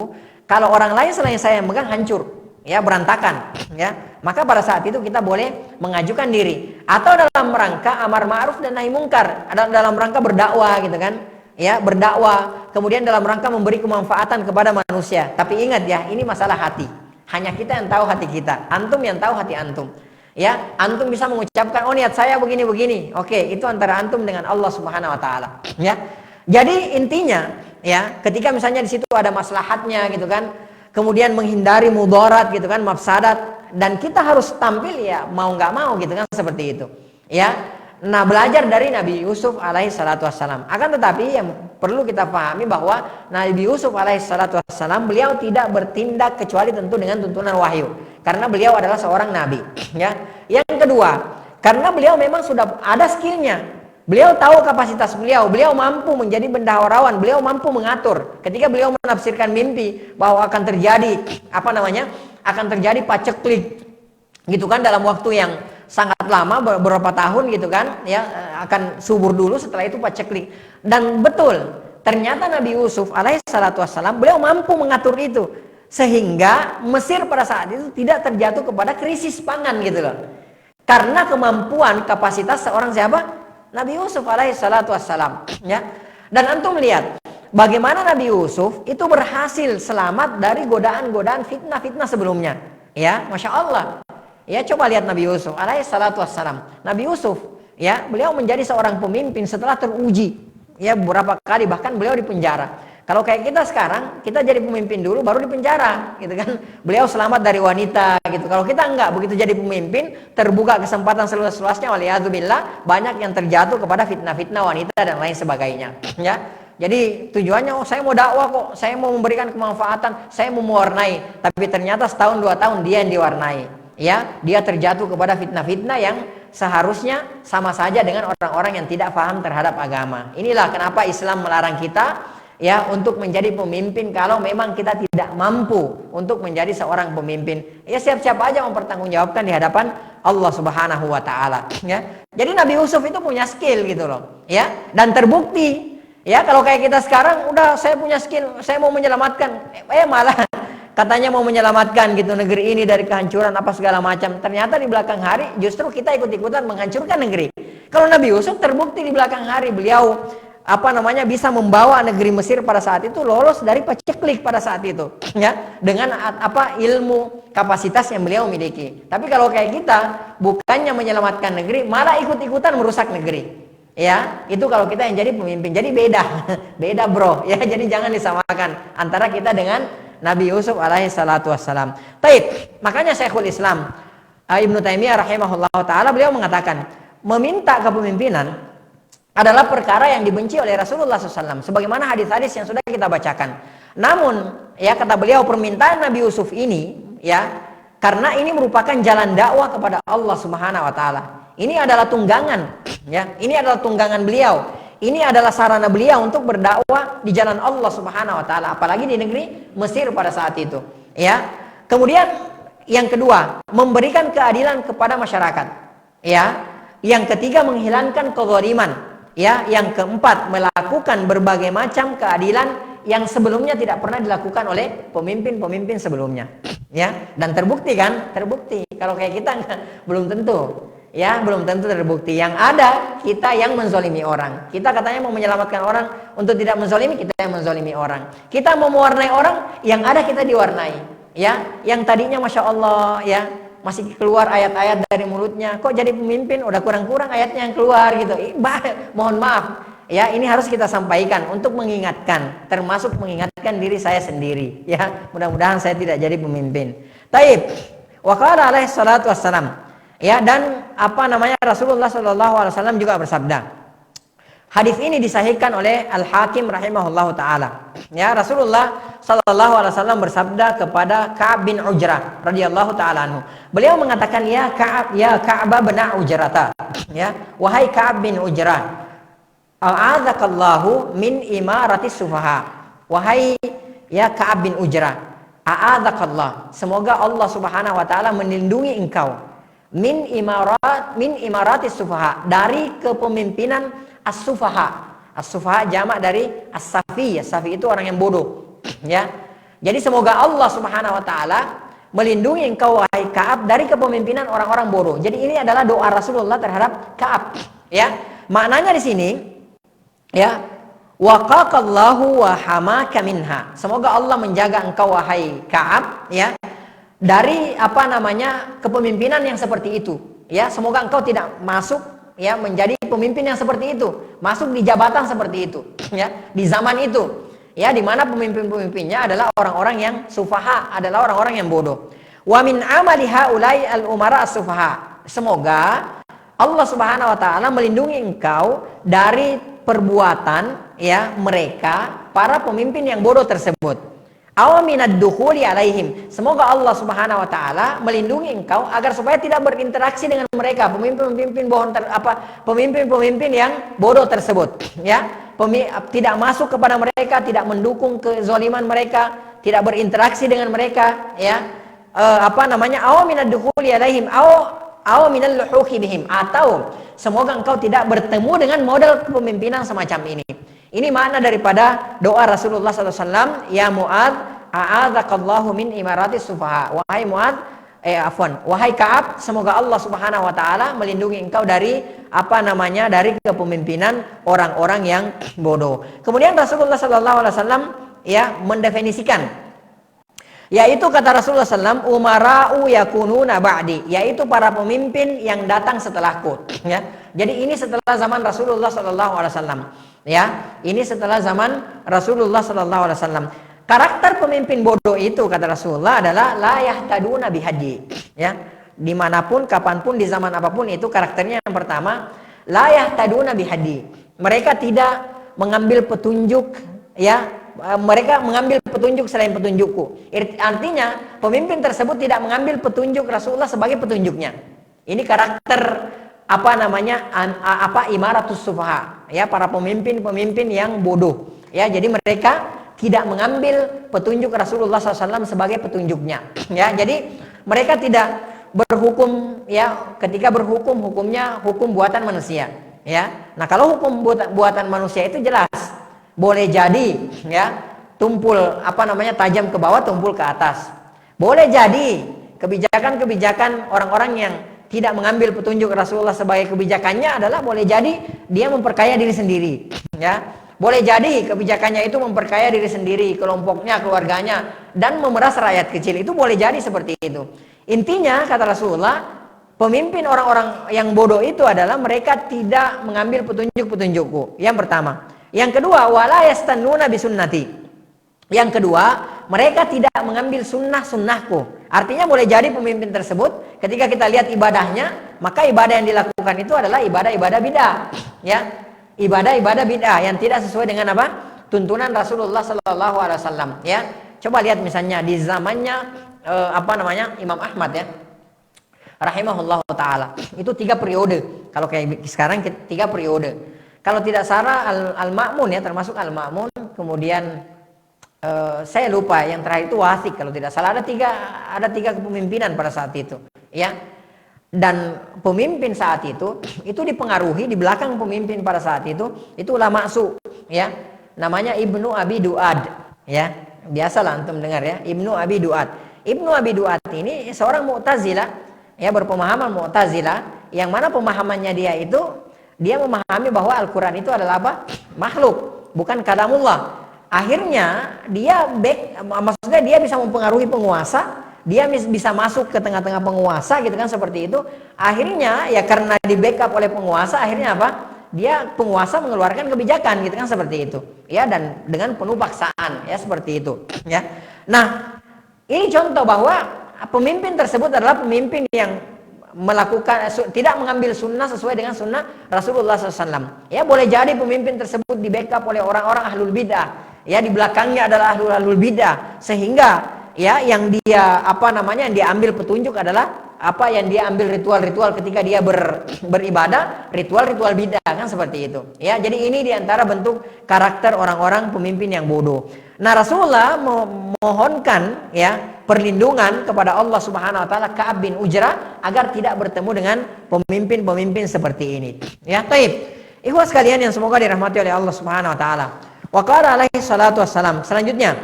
kalau orang lain selain saya yang megang hancur, ya, berantakan, ya. Maka pada saat itu kita boleh mengajukan diri, atau dalam rangka amar ma'ruf dan nahi mungkar, dalam rangka berdakwah, gitu kan, ya, berdakwah, kemudian dalam rangka memberi kemanfaatan kepada manusia. Tapi ingat, ya, ini masalah hati. Hanya kita yang tahu hati kita, antum yang tahu hati antum, ya. Antum bisa mengucapkan, oh, niat saya begini-begini, oke, itu antara antum dengan Allah Subhanahu wa taala, ya. Jadi intinya, ya, ketika misalnya di situ ada maslahatnya, gitu kan, kemudian menghindari mudarat, gitu kan, mafsadat, dan kita harus tampil, ya, mau nggak mau, gitu kan, seperti itu, ya. Nah, belajar dari Nabi Yusuf alaihi salatu wassalam. Akan tetapi yang perlu kita pahami bahwa Nabi Yusuf alaihi salatu wassalam, beliau tidak bertindak kecuali tentu dengan tuntunan wahyu, karena beliau adalah seorang nabi, ya. Yang kedua, karena beliau memang sudah ada skillnya. Beliau tahu kapasitas beliau, beliau mampu menjadi bendaharawan, beliau mampu mengatur. Ketika beliau menafsirkan mimpi bahwa akan terjadi akan terjadi paceklik, gitu kan, dalam waktu yang sangat lama, beberapa tahun, gitu kan, ya, akan subur dulu, setelah itu paceklik. Dan betul, ternyata Nabi Yusuf alaihi salatu wassalam, beliau mampu mengatur itu, sehingga Mesir pada saat itu tidak terjatuh kepada krisis pangan, gitu loh. Karena kemampuan kapasitas seorang siapa? Nabi Yusuf alaihi salatu wassalam, ya. Dan antum lihat bagaimana Nabi Yusuf itu berhasil selamat dari godaan-godaan fitnah-fitnah sebelumnya, ya. Masya Allah, ya. Coba lihat Nabi Yusuf alaihi salatu wassalam. Nabi Yusuf, ya, beliau menjadi seorang pemimpin setelah teruji, ya, beberapa kali, bahkan beliau dipenjara. Kalau kayak kita sekarang, kita jadi pemimpin dulu baru dipenjara, gitu kan. Beliau selamat dari wanita, gitu. Kalau kita enggak, begitu jadi pemimpin, terbuka kesempatan seluas-luasnya, waliyadzubillah, banyak yang terjatuh kepada fitnah-fitnah wanita dan lain sebagainya, ya. Jadi tujuannya, oh, saya mau dakwah kok, saya mau memberikan kemanfaatan, saya mau mewarnai, tapi ternyata setahun 2 tahun dia yang diwarnai, ya. Dia terjatuh kepada fitnah-fitnah yang seharusnya sama saja dengan orang-orang yang tidak paham terhadap agama. Inilah kenapa Islam melarang kita, ya, untuk menjadi pemimpin kalau memang kita tidak mampu untuk menjadi seorang pemimpin. Ya, siap-siap aja mempertanggungjawabkan di hadapan Allah Subhanahu wa taala, ya. Jadi Nabi Yusuf itu punya skill, gitu loh, ya, dan terbukti, Ya kalau kayak kita sekarang udah saya punya skill, saya mau menyelamatkan, malah katanya mau menyelamatkan gitu negeri ini dari kehancuran apa segala macam. Ternyata di belakang hari justru kita ikut-ikutan menghancurkan negeri. Kalau Nabi Yusuf terbukti di belakang hari beliau bisa membawa negeri Mesir pada saat itu lolos dari paceklik pada saat itu, ya, dengan ilmu kapasitas yang beliau miliki. Tapi kalau kayak kita bukannya menyelamatkan negeri, malah ikut-ikutan merusak negeri. Ya, itu kalau kita yang jadi pemimpin. Jadi beda, beda bro. Ya, jadi jangan disamakan antara kita dengan Nabi Yusuf alaihi salatu wassalam. Taib. Makanya Syekhul Islam Ibnu Taimiyah rahimahullah taala beliau mengatakan, meminta kepemimpinan adalah perkara yang dibenci oleh Rasulullah SAW. Sebagaimana hadis-hadis yang sudah kita bacakan. Namun, ya kata beliau permintaan Nabi Yusuf ini, ya, karena ini merupakan jalan dakwah kepada Allah Subhanahu Wa Taala. Ini adalah tunggangan, ya. Ini adalah tunggangan beliau. Ini adalah sarana beliau untuk berdakwah di jalan Allah Subhanahu Wa Taala, apalagi di negeri Mesir pada saat itu, ya. Kemudian yang kedua, memberikan keadilan kepada masyarakat, ya. Yang ketiga, menghilangkan kezaliman, ya. Yang keempat, melakukan berbagai macam keadilan yang sebelumnya tidak pernah dilakukan oleh pemimpin-pemimpin sebelumnya, ya. Dan terbukti kan? Terbukti. Kalau kayak kita belum tentu. Ya, belum tentu terbukti. Yang ada kita yang menzolimi orang. Kita katanya mau menyelamatkan orang untuk tidak menzolimi, kita yang menzolimi orang. Kita mau mewarnai orang, yang ada kita diwarnai. Ya, yang tadinya masya Allah, ya masih keluar ayat-ayat dari mulutnya, kok jadi pemimpin udah kurang-kurang ayatnya yang keluar gitu. Mohon maaf. Ya, ini harus kita sampaikan untuk mengingatkan, termasuk mengingatkan diri saya sendiri. Ya, mudah-mudahan saya tidak jadi pemimpin. Taib. Wa qala alaihi salatu wassalam. Ya, dan Rasulullah SAW juga bersabda. Hadis ini disahihkan oleh Al-Hakim rahimahullahu taala. Ya, Rasulullah SAW bersabda kepada Ka'ab bin Ujrah radhiyallahu taala anhu. Beliau mengatakan, ya Ka'ab bin Ujrata. Ya, wahai Ka'ab bin Ujrah, a'adzakallahu min imaratis sufaha. Wahai ya Ka'ab bin Ujrah, a'adzakallah. Semoga Allah Subhanahu wa taala melindungi engkau min imaratis sufaha, dari kepemimpinan as-sufaha. As-sufaha jamak dari as-safi. As-safi itu orang yang bodoh, ya. Jadi semoga Allah Subhanahu wa taala melindungi engkau wahai Ka'ab dari kepemimpinan orang-orang bodoh. Jadi ini adalah doa Rasulullah terhadap Ka'ab, ya. Maknanya di sini, ya, waqaqallahu wa hamaka minha. Semoga Allah menjaga engkau wahai Ka'ab, ya, dari kepemimpinan yang seperti itu, ya. Semoga engkau tidak masuk, ya, menjadi pemimpin yang seperti itu, masuk di jabatan seperti itu, ya, di zaman itu, ya, di mana pemimpin-pemimpinnya adalah orang-orang yang sufaha, adalah orang-orang yang bodoh. Wa min amali haulai al-umara as-sufaha. Semoga Allah Subhanahu wa taala melindungi engkau dari perbuatan, ya, mereka para pemimpin yang bodoh tersebut. Aw minad dukhuli alaihim. Semoga Allah Subhanahu wa taala melindungi engkau agar supaya tidak berinteraksi dengan mereka, pemimpin-pemimpin yang bodoh tersebut, ya. Tidak masuk kepada mereka, tidak mendukung kezaliman mereka, tidak berinteraksi dengan mereka, ya. Aw minad dukhuli alaihim aw minal luhuqi bihim, atau semoga engkau tidak bertemu dengan model kepemimpinan semacam ini. Ini makna daripada doa Rasulullah SAW, ya Mu'ad, a'adzakallahu min imaratis sufaha. Wahai Mu'ad, wahai Ka'ab, semoga Allah Subhanahu wa taala melindungi engkau dari dari kepemimpinan orang-orang yang bodoh. Kemudian Rasulullah SAW, ya, mendefinisikan, yaitu kata Rasulullah SAW, umara'u yakununa ba'di, yaitu para pemimpin yang datang setelahku, ya. Jadi ini setelah zaman Rasulullah SAW. Ya, ini setelah zaman Rasulullah SAW. Karakter pemimpin bodoh itu kata Rasulullah adalah la yahtaduna bihadi. Ya, dimanapun, kapanpun, di zaman apapun itu karakternya yang pertama la yahtaduna bihadi. Mereka tidak mengambil petunjuk, ya. Mereka mengambil petunjuk selain petunjukku. Artinya pemimpin tersebut tidak mengambil petunjuk Rasulullah sebagai petunjuknya. Ini karakter imaratus sufaha, ya, para pemimpin-pemimpin yang bodoh, ya. Jadi mereka tidak mengambil petunjuk Rasulullah SAW sebagai petunjuknya, ya. Jadi mereka tidak berhukum, ya, ketika berhukum hukumnya hukum buatan manusia, ya. Nah, kalau hukum buatan manusia itu jelas, boleh jadi ya tumpul tajam ke bawah, tumpul ke atas. Boleh jadi kebijakan-kebijakan orang-orang yang tidak mengambil petunjuk Rasulullah sebagai kebijakannya adalah boleh jadi dia memperkaya diri sendiri, ya. Boleh jadi kebijakannya itu memperkaya diri sendiri, kelompoknya, keluarganya, dan memeras rakyat kecil. Itu boleh jadi seperti itu. Intinya kata Rasulullah, pemimpin orang-orang yang bodoh itu adalah mereka tidak mengambil petunjuk-petunjukku. Yang pertama. Yang kedua, wala yastannuna bisunnati. Yang kedua, mereka tidak mengambil sunnah-sunnahku. Artinya boleh jadi pemimpin tersebut ketika kita lihat ibadahnya, maka ibadah yang dilakukan itu adalah ibadah-ibadah bid'ah, ya. Ibadah-ibadah bid'ah yang tidak sesuai dengan apa? Tuntunan Rasulullah sallallahu alaihi wasallam, ya. Coba lihat misalnya di zamannya Imam Ahmad, ya. Rahimahullah taala. Itu 3 periode. Kalau kayak sekarang 3 periode. Kalau tidak salah Al-Ma'mun, ya, termasuk Al-Ma'mun, kemudian saya lupa yang terakhir itu Wasik kalau tidak salah. Ada tiga kepemimpinan pada saat itu, ya. Dan pemimpin saat itu dipengaruhi di belakang pemimpin pada saat itu ulama su, ya. Namanya Ibnu Abi Duad, ya. Biasalah antum dengar, ya, Ibnu Abi Duad. Ibnu Abi Duad ini seorang Mu'tazilah, ya, berpemahaman Mu'tazilah, yang mana pemahamannya dia memahami bahwa Al-Qur'an itu adalah apa? Makhluk, bukan kalamullah. Akhirnya dia bisa mempengaruhi penguasa, dia bisa masuk ke tengah-tengah penguasa, gitu kan, seperti itu. Akhirnya ya karena di backup oleh penguasa, akhirnya apa? Penguasa mengeluarkan kebijakan, gitu kan, seperti itu. Ya, dan dengan penuh paksaan, ya, seperti itu, ya. Nah, ini contoh bahwa pemimpin tersebut adalah pemimpin yang tidak mengambil sunnah sesuai dengan sunnah Rasulullah SAW. Ya, boleh jadi pemimpin tersebut di backup oleh orang-orang ahlul bidah. Ya, di belakangnya adalah ahlul bidah, sehingga ya yang dia yang dia ambil petunjuk adalah yang dia ambil ritual-ritual ketika dia beribadah, ritual-ritual bidah, kan, seperti itu. Ya, jadi ini diantara bentuk karakter orang-orang pemimpin yang bodoh. Nah, Rasulullah memohonkan, ya, perlindungan kepada Allah Subhanahu wa taala Ka'ab bin Ujrah agar tidak bertemu dengan pemimpin-pemimpin seperti ini. Ya, taib. Ikhwas sekalian yang semoga dirahmati oleh Allah Subhanahu wa taala. Wa qala alaihi salatu wassalam. Selanjutnya,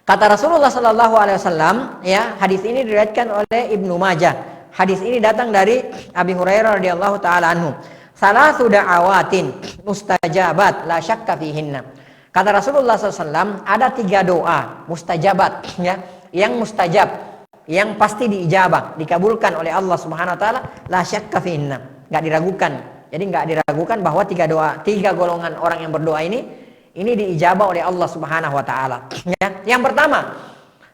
kata Rasulullah sallallahu alaihi wasallam, ya, hadis ini diriwayatkan oleh Ibnu Majah. Hadis ini datang dari Abi Hurairah radhiyallahu taala anhu. Salasu da'awatin mustajabat la syakka fihinna. Kata Rasulullah SAW, ada 3 doa mustajabat, ya, yang mustajab, yang pasti diijabah, dikabulkan oleh Allah Subhanahu wa taala, la syakka fihinna, enggak diragukan. Jadi enggak diragukan bahwa 3 golongan orang yang berdoa ini diijabah oleh Allah Subhanahu wa taala. Ya. Yang pertama,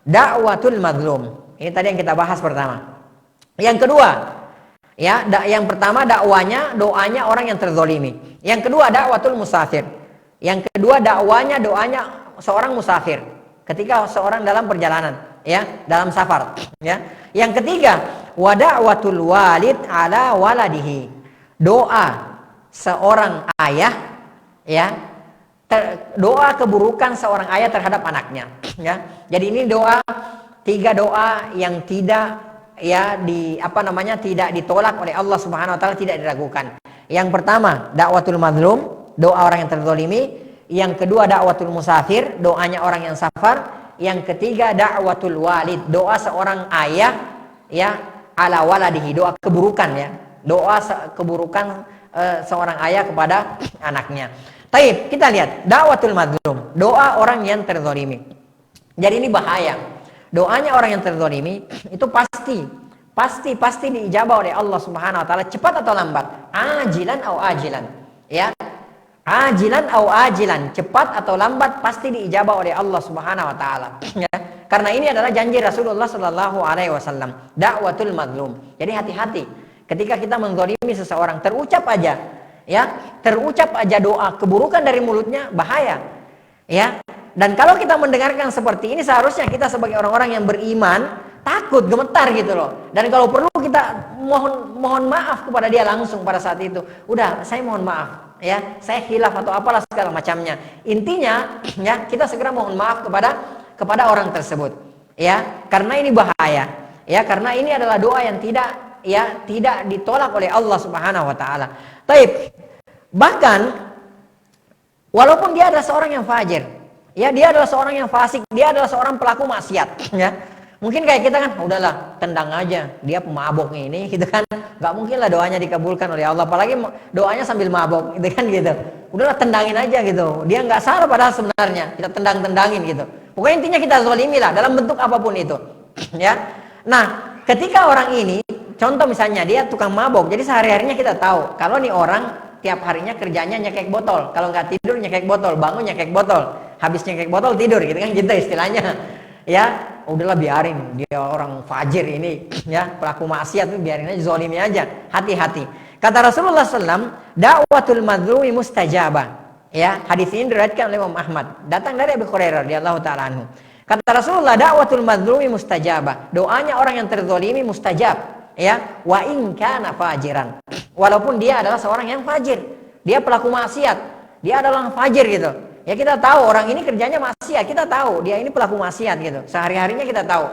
da'watul mazlum. Ini tadi yang kita bahas pertama. Yang kedua, ya, yang pertama doanya orang yang terzolimi. Yang kedua, da'watul musafir. Yang kedua, doanya seorang musafir ketika seorang dalam perjalanan, ya, dalam safar, ya. Yang ketiga, wa da'watul walid ala waladihi. Doa seorang ayah, ya, doa keburukan seorang ayah terhadap anaknya, ya. Jadi ini 3 doa yang tidak, ya, tidak ditolak oleh Allah Subhanahu wa taala, tidak diragukan. Yang pertama, dakwatul mazlum, doa orang yang terzalimi. Yang kedua, dakwatul musafir, doanya orang yang safar. Yang ketiga, dakwatul walid, doa seorang ayah, ya, ala waladihi, doa keburukan, ya. Doa keburukan seorang ayah kepada anaknya. Taib, kita lihat dakwatul mazlum, doa orang yang terzalimi. Jadi ini bahaya. Doanya orang yang terzalimi itu pasti diijabah oleh Allah Subhanahu wa taala, cepat atau lambat, ajilan atau ajilan, ya. Ajilan atau ajilan, cepat atau lambat pasti diijabah oleh Allah Subhanahu wa taala, ya. Karena ini adalah janji Rasulullah sallallahu alaihi wasallam, dakwatul mazlum. Jadi hati-hati ketika kita menzalimi seseorang, terucap aja doa keburukan dari mulutnya, bahaya, ya. Dan kalau kita mendengarkan seperti ini, seharusnya kita sebagai orang-orang yang beriman takut, gemetar, gitu loh. Dan kalau perlu kita mohon maaf kepada dia langsung pada saat itu. Udah, saya mohon maaf, ya, saya khilaf atau apalah segala macamnya. Intinya, ya, kita segera mohon maaf kepada orang tersebut, ya, karena ini bahaya, ya, karena ini adalah doa yang tidak ditolak oleh Allah Subhanahu wa taala. Taib. Bahkan Walaupun dia adalah seorang yang fajir, ya dia adalah seorang yang fasik, dia adalah seorang pelaku maksiat, ya. Mungkin kayak kita kan, udahlah tendang aja, dia pemabok ini, gitu kan. Gak mungkin lah doanya dikabulkan oleh Allah, apalagi doanya sambil mabok, gitu kan gitu. Udahlah tendangin aja gitu, dia nggak salah padahal sebenarnya, kita tendang-tendangin gitu. Pokoknya intinya kita zolimi lah, dalam bentuk apapun itu, ya. Nah, ketika orang ini, contoh misalnya dia tukang mabok, jadi sehari-harinya kita tahu, kalau nih orang tiap harinya kerjanya nyekek botol, kalau nggak tidur nyekek botol, bangun nyekek botol, habis nyekek botol tidur, gitu kan gitu istilahnya. Ya, udahlah biarin dia orang fajir ini, ya pelaku maksiat itu biarin aja, zolimi aja, hati-hati. Kata Rasulullah SAW, dakwatul mazlumi mustajabah. Ya, hadis ini diriwayatkan oleh Imam Ahmad, datang dari Abu Hurairah radhiyallahu taala anhu. Kata Rasulullah, dakwatul mazlumi mustajabah. Doanya orang yang terzolimi mustajab. Ya, wa in kana fajiran, walaupun dia adalah seorang yang fajir, dia pelaku maksiat, dia adalah orang fajir gitu. Ya kita tahu orang ini kerjanya maksiat, kita tahu dia ini pelaku maksiat gitu. Sehari-harinya kita tahu.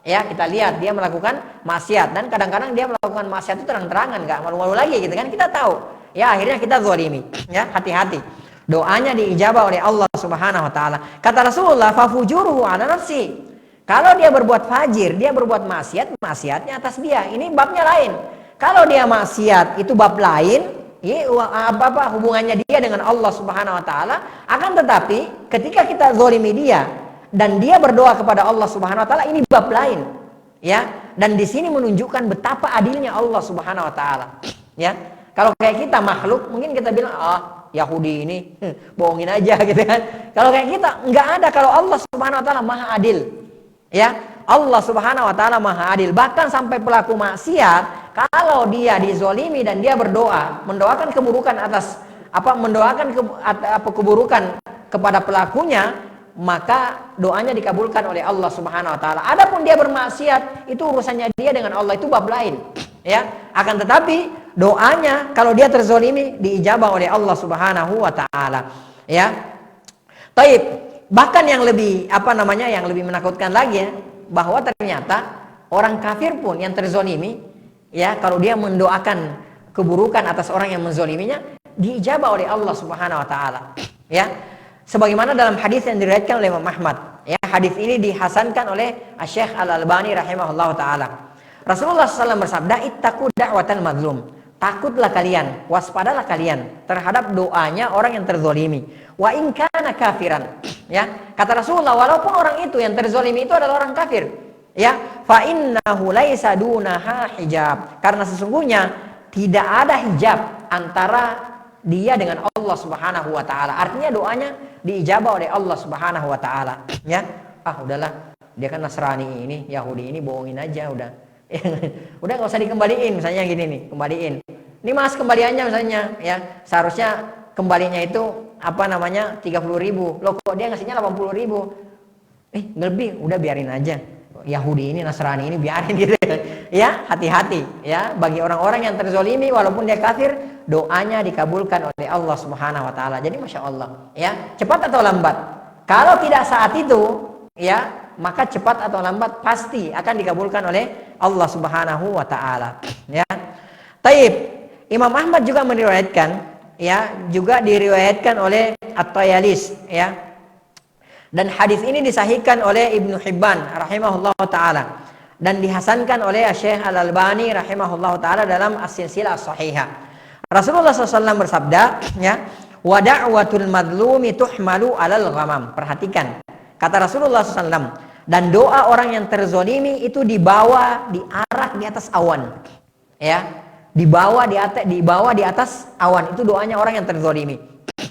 Ya, kita lihat dia melakukan maksiat, dan kadang-kadang dia melakukan maksiat itu terang-terangan, enggak malu-malu lagi gitu kan, kita tahu. Ya, akhirnya kita zalimi. Ya, hati-hati. Doanya diijabah oleh Allah Subhanahu wa taala. Kata Rasulullah, fafujuruhu ala nafsi. Kalau dia berbuat fajir, dia berbuat maksiat, maksiatnya atas dia. Ini babnya lain. Kalau dia maksiat, itu bab lain. Apa hubungannya dia dengan Allah Subhanahu wa taala? Akan tetapi, ketika kita zalimi dia dan dia berdoa kepada Allah Subhanahu wa taala, ini bab lain. Ya, dan di sini menunjukkan betapa adilnya Allah Subhanahu wa taala. Ya. Kalau kayak kita makhluk, mungkin kita bilang, Yahudi ini bohongin aja gitu kan. Kalau kayak kita nggak ada, kalau Allah Subhanahu wa taala Maha Adil. Ya, Allah Subhanahu wa taala Maha Adil. Bahkan sampai pelaku maksiat, kalau dia dizolimi dan dia berdoa, mendoakan keburukan atas keburukan kepada pelakunya, maka doanya dikabulkan oleh Allah Subhanahu wa taala. Adapun dia bermaksiat, itu urusannya dia dengan Allah, itu bab lain. Ya, akan tetapi doanya kalau dia terzolimi diijabah oleh Allah Subhanahu wa taala. Ya. Taib. Bahkan yang lebih yang lebih menakutkan lagi ya, bahwa ternyata orang kafir pun yang terzolimi, ya kalau dia mendoakan keburukan atas orang yang menzoliminya, diijabah oleh Allah Subhanahu wa taala. Ya. Sebagaimana dalam hadis yang diriwayatkan oleh Imam Ahmad. Ya, hadis ini dihasankan oleh Syekh Al-Albani rahimahullahu taala. Rasulullah SAW bersabda, "Ittaqu da'watal mazlum." Takutlah kalian, waspadalah kalian terhadap doanya orang yang terzolimi. Wa in kana kafiran. Ya, kata Rasulullah, walaupun orang itu yang terzolimi itu adalah orang kafir. Ya, fa innahu laisa dunaha hijab. Karena sesungguhnya tidak ada hijab antara dia dengan Allah Subhanahu wa taala. Artinya doanya diijabah oleh Allah Subhanahu wa taala. Ya, udahlah, dia kan Nasrani ini, Yahudi ini, bohongin aja udah. Udah nggak usah dikembaliin, misalnya gini nih, kembaliin. Ini mas kembaliannya misalnya, ya seharusnya kembalinya itu 30.000. Loh kok dia ngasihnya 80.000? Lebih, udah biarin aja. Yahudi ini, Nasrani ini biarin gitu. Ya, hati-hati. Ya, bagi orang-orang yang terzolimi walaupun dia kafir, doanya dikabulkan oleh Allah Subhanahu wa taala. Jadi masya Allah, ya cepat atau lambat. Kalau tidak saat itu, ya maka cepat atau lambat pasti akan dikabulkan oleh Allah Subhanahu wa taala. Ya. Taib. Imam Ahmad juga meriwayatkan, ya, juga diriwayatkan oleh At-Tayalis, ya. Dan hadis ini disahihkan oleh Ibnu Hibban rahimahullahu taala dan dihasankan oleh Syekh Al-Albani rahimahullahu taala dalam As-Silsilah As-Shahihah. Rasulullah SAW bersabda, ya, wa da'watul madlumi tuhmalu 'alal ghamam. Perhatikan. Kata Rasulullah SAW, dan doa orang yang terzolimi itu dibawa, diarak di atas awan, ya, dibawa di atas awan. Itu doanya orang yang terzolimi,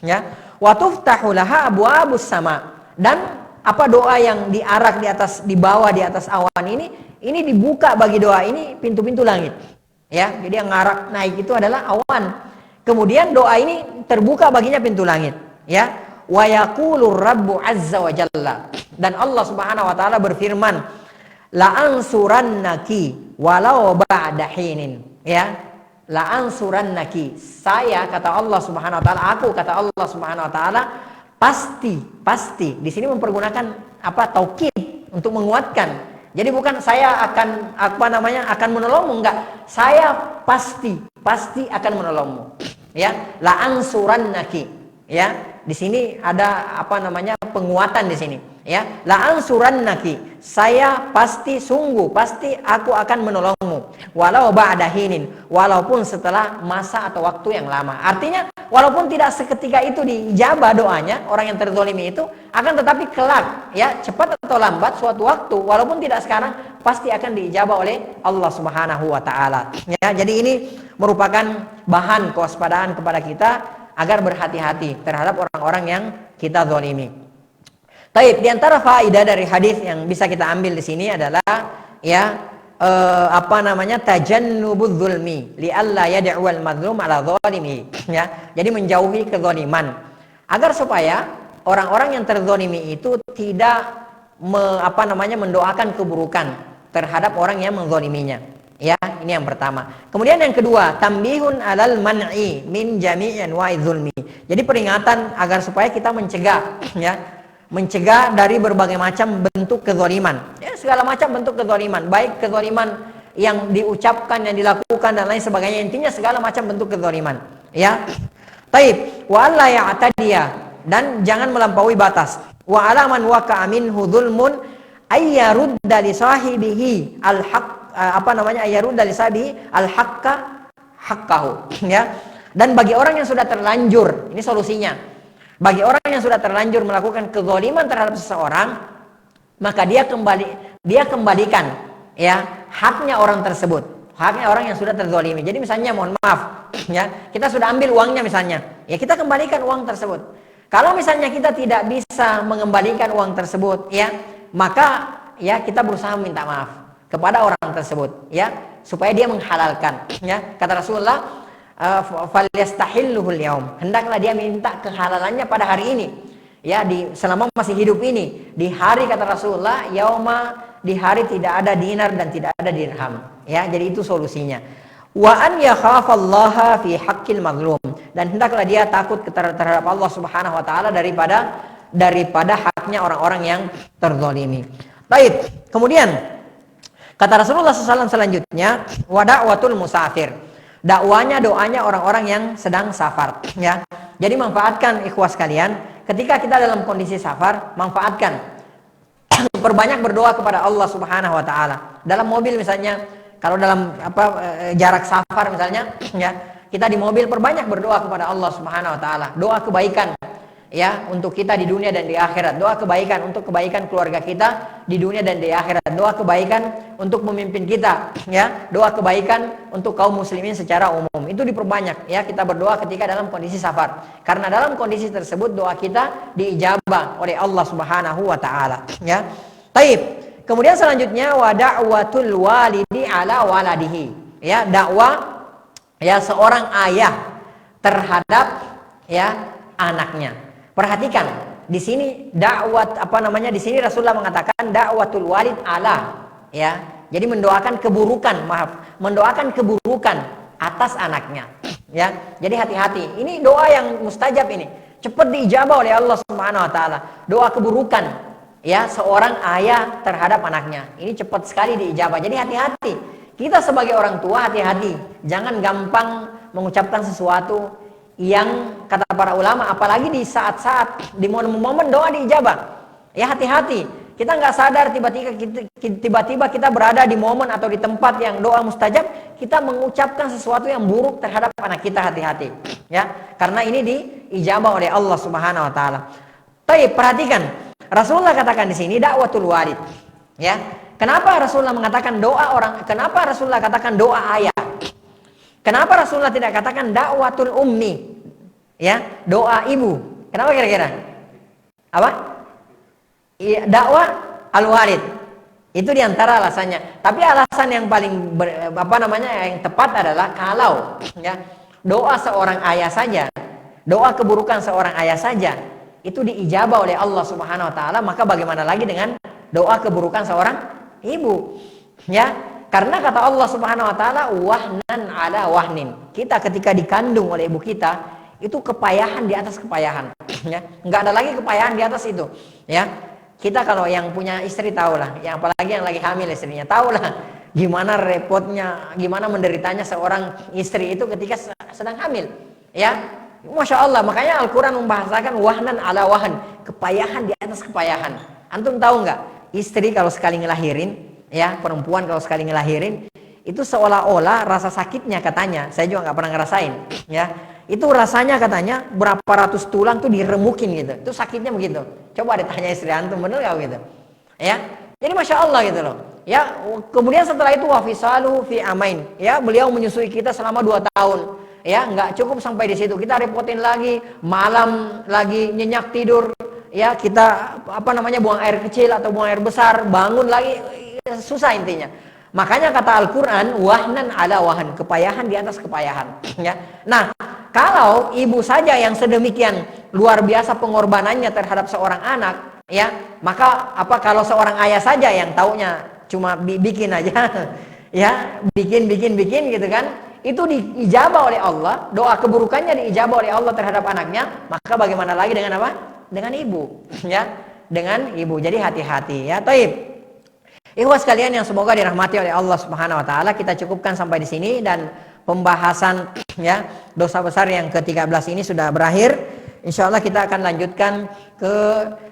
ya. Wa tuftahu laha abwabus sama. Dan doa yang diarak dibawa di atas awan ini dibuka bagi doa ini pintu-pintu langit, ya. Jadi yang ngarak naik itu adalah awan. Kemudian doa ini terbuka baginya pintu langit, ya. Wa yaqulur rabbu azza wa jalla, dan Allah Subhanahu wa taala berfirman, la ansurannaki walau ba'da hinin, ya, la ansurannaki, saya, kata Allah Subhanahu wa taala, aku, kata Allah Subhanahu wa taala, pasti di sini mempergunakan taukid untuk menguatkan. Jadi bukan saya akan akan menolongmu, enggak, saya pasti akan menolongmu, ya, la ansurannaki, ya. Di sini ada apa namanya penguatan di sini. Ya, la ansurannaki, saya pasti aku akan menolongmu, walau ba'da hinin, walaupun setelah masa atau waktu yang lama. Artinya walaupun tidak seketika itu diijabah doanya orang yang terzalimi itu, akan tetapi kelak, ya cepat atau lambat suatu waktu, walaupun tidak sekarang, pasti akan diijabah oleh Allah Subhanahu wa taala. Ya, jadi ini merupakan bahan kewaspadaan kepada kita agar berhati-hati terhadap orang-orang yang kita zalimi. Taib, di antara faedah dari hadis yang bisa kita ambil di sini adalah tajannubudz zulmi li alla yad'ual mazlum ala zalimi, ya. Jadi menjauhi kezaliman agar supaya orang-orang yang terzalimi itu tidak mendoakan keburukan terhadap orang yang menzaliminya. Ya, ini yang pertama. Kemudian yang kedua, tambihun alal man'i min jami'i anwa'iz zulmi. Jadi peringatan agar supaya kita mencegah, ya, mencegah dari berbagai macam bentuk kezaliman. Ya, segala macam bentuk kezaliman, baik kezaliman yang diucapkan, yang dilakukan dan lain sebagainya. Intinya segala macam bentuk kezaliman. Ya. Taib, wa alla ya'tadiya, dan jangan melampaui batas. Wa alaman waqa'a minhu dzulmun ayyarudda li sahibihi al-haq ayyarudda li sahibihi al-haqqa haqqahu, ya. Dan bagi orang yang sudah terlanjur, ini solusinya. Bagi orang yang sudah terlanjur melakukan kezaliman terhadap seseorang, maka dia kembalikan, ya, haknya orang tersebut, haknya orang yang sudah terzalimi. Jadi misalnya mohon maaf, ya, kita sudah ambil uangnya misalnya, ya kita kembalikan uang tersebut. Kalau misalnya kita tidak bisa mengembalikan uang tersebut, ya, maka ya kita berusaha minta maaf kepada orang tersebut, ya, supaya dia menghalalkan, ya. Kata Rasulullah, falyastahilluhul yaum, hendaklah dia minta kehalalannya pada hari ini, ya, selama masih hidup ini. Di hari, kata Rasulullah, yauma, di hari tidak ada dinar dan tidak ada dirham, ya. Jadi itu solusinya. Wa an yakhafallaha fi haqqil mazlum, dan hendaklah dia takut terhadap Allah Subhanahu wa taala daripada haknya orang-orang yang terzalimi. Baik, kemudian kata Rasulullah SAW selanjutnya, wa da'watul musafir, dakwanya, doanya orang-orang yang sedang safar, ya. Jadi manfaatkan ikhwas kalian ketika kita dalam kondisi safar, manfaatkan perbanyak berdoa kepada Allah Subhanahu wa taala. Dalam mobil misalnya, kalau dalam jarak safar misalnya, ya, kita di mobil perbanyak berdoa kepada Allah Subhanahu wa taala. Doa kebaikan, ya, untuk kita di dunia dan di akhirat. Doa kebaikan untuk kebaikan keluarga kita di dunia dan di akhirat. Doa kebaikan untuk pemimpin kita, ya. Doa kebaikan untuk kaum muslimin secara umum. Itu diperbanyak, ya, kita berdoa ketika dalam kondisi safar. Karena dalam kondisi tersebut doa kita diijabah oleh Allah Subhanahu wa taala, ya. Taib. Kemudian selanjutnya, wa da'watul walidi ala waladihi, ya, dakwah, ya, seorang ayah terhadap, ya, anaknya. Perhatikan di sini di sini Rasulullah mengatakan da'watul walid ala, ya. Jadi mendoakan keburukan atas anaknya, ya. Jadi hati-hati. Ini doa yang mustajab, ini cepat diijabah oleh Allah Subhanahu wa taala. Doa keburukan, ya, seorang ayah terhadap anaknya, ini cepat sekali diijabah. Jadi hati-hati. Kita sebagai orang tua hati-hati. Jangan gampang mengucapkan sesuatu yang kata para ulama, apalagi di saat-saat, di momen-momen doa diijabah. Ya, hati-hati. Kita nggak sadar tiba-tiba kita berada di momen atau di tempat yang doa mustajab, kita mengucapkan sesuatu yang buruk terhadap anak kita, hati-hati. Ya, karena ini diijabah oleh Allah Subhanahu wa taala. Baik, perhatikan. Rasulullah katakan di sini dakwatul walid. Ya. Kenapa Rasulullah mengatakan kenapa Rasulullah katakan doa ayah? Kenapa Rasulullah tidak katakan dakwatul ummi? Ya, doa ibu. Kenapa kira-kira? Apa? Dakwah al-walid. Itu diantara alasannya. Tapi alasan yang paling yang tepat adalah kalau, ya, doa seorang ayah saja, doa keburukan seorang ayah saja itu diijabah oleh Allah Subhanahu wa taala, maka bagaimana lagi dengan doa keburukan seorang ibu? Ya, karena kata Allah Subhanahu wa taala, wahnan ala wahnin. Kita ketika dikandung oleh ibu kita, itu kepayahan di atas kepayahan, ya. Enggak ada lagi kepayahan di atas itu, ya. Kita kalau yang punya istri tahulah, yang apalagi yang lagi hamil istrinya, tahulah gimana repotnya, gimana menderitanya seorang istri itu ketika sedang hamil, ya. Masya Allah, makanya Al-Quran membahasakan wahnan ala wahan, kepayahan di atas kepayahan. Antum tahu nggak? Istri kalau sekali ngelahirin, ya perempuan kalau sekali ngelahirin, itu seolah-olah rasa sakitnya katanya, saya juga nggak pernah ngerasain, ya. Itu rasanya katanya berapa ratus tulang tuh diremukin gitu. Itu sakitnya begitu. Coba ditanya istri antum, bener nggak gitu? Ya. Jadi Masya Allah gitu loh. Ya, kemudian setelah itu wafisalu fi amain. Ya, beliau menyusui kita selama 2 tahun. Ya, nggak cukup sampai di situ. Kita repotin lagi, malam lagi nyenyak tidur. Ya, kita buang air kecil atau buang air besar, bangun lagi, susah intinya. Makanya kata Al-Quran, wahnan ala wahan, kepayahan di atas kepayahan. Ya. Nah, kalau ibu saja yang sedemikian luar biasa pengorbanannya terhadap seorang anak, ya, maka kalau seorang ayah saja yang taunya cuma bikin aja, ya, bikin gitu kan, itu diijabah oleh Allah, doa keburukannya diijabah oleh Allah terhadap anaknya, maka bagaimana lagi dengan apa? Dengan ibu, ya, dengan ibu. Jadi hati-hati, ya. Taib. Ikhwas sekalian yang semoga dirahmati oleh Allah Subhanahu wa taala, kita cukupkan sampai di sini dan pembahasan ya dosa besar yang ke-13 ini sudah berakhir. Insyaallah kita akan lanjutkan ke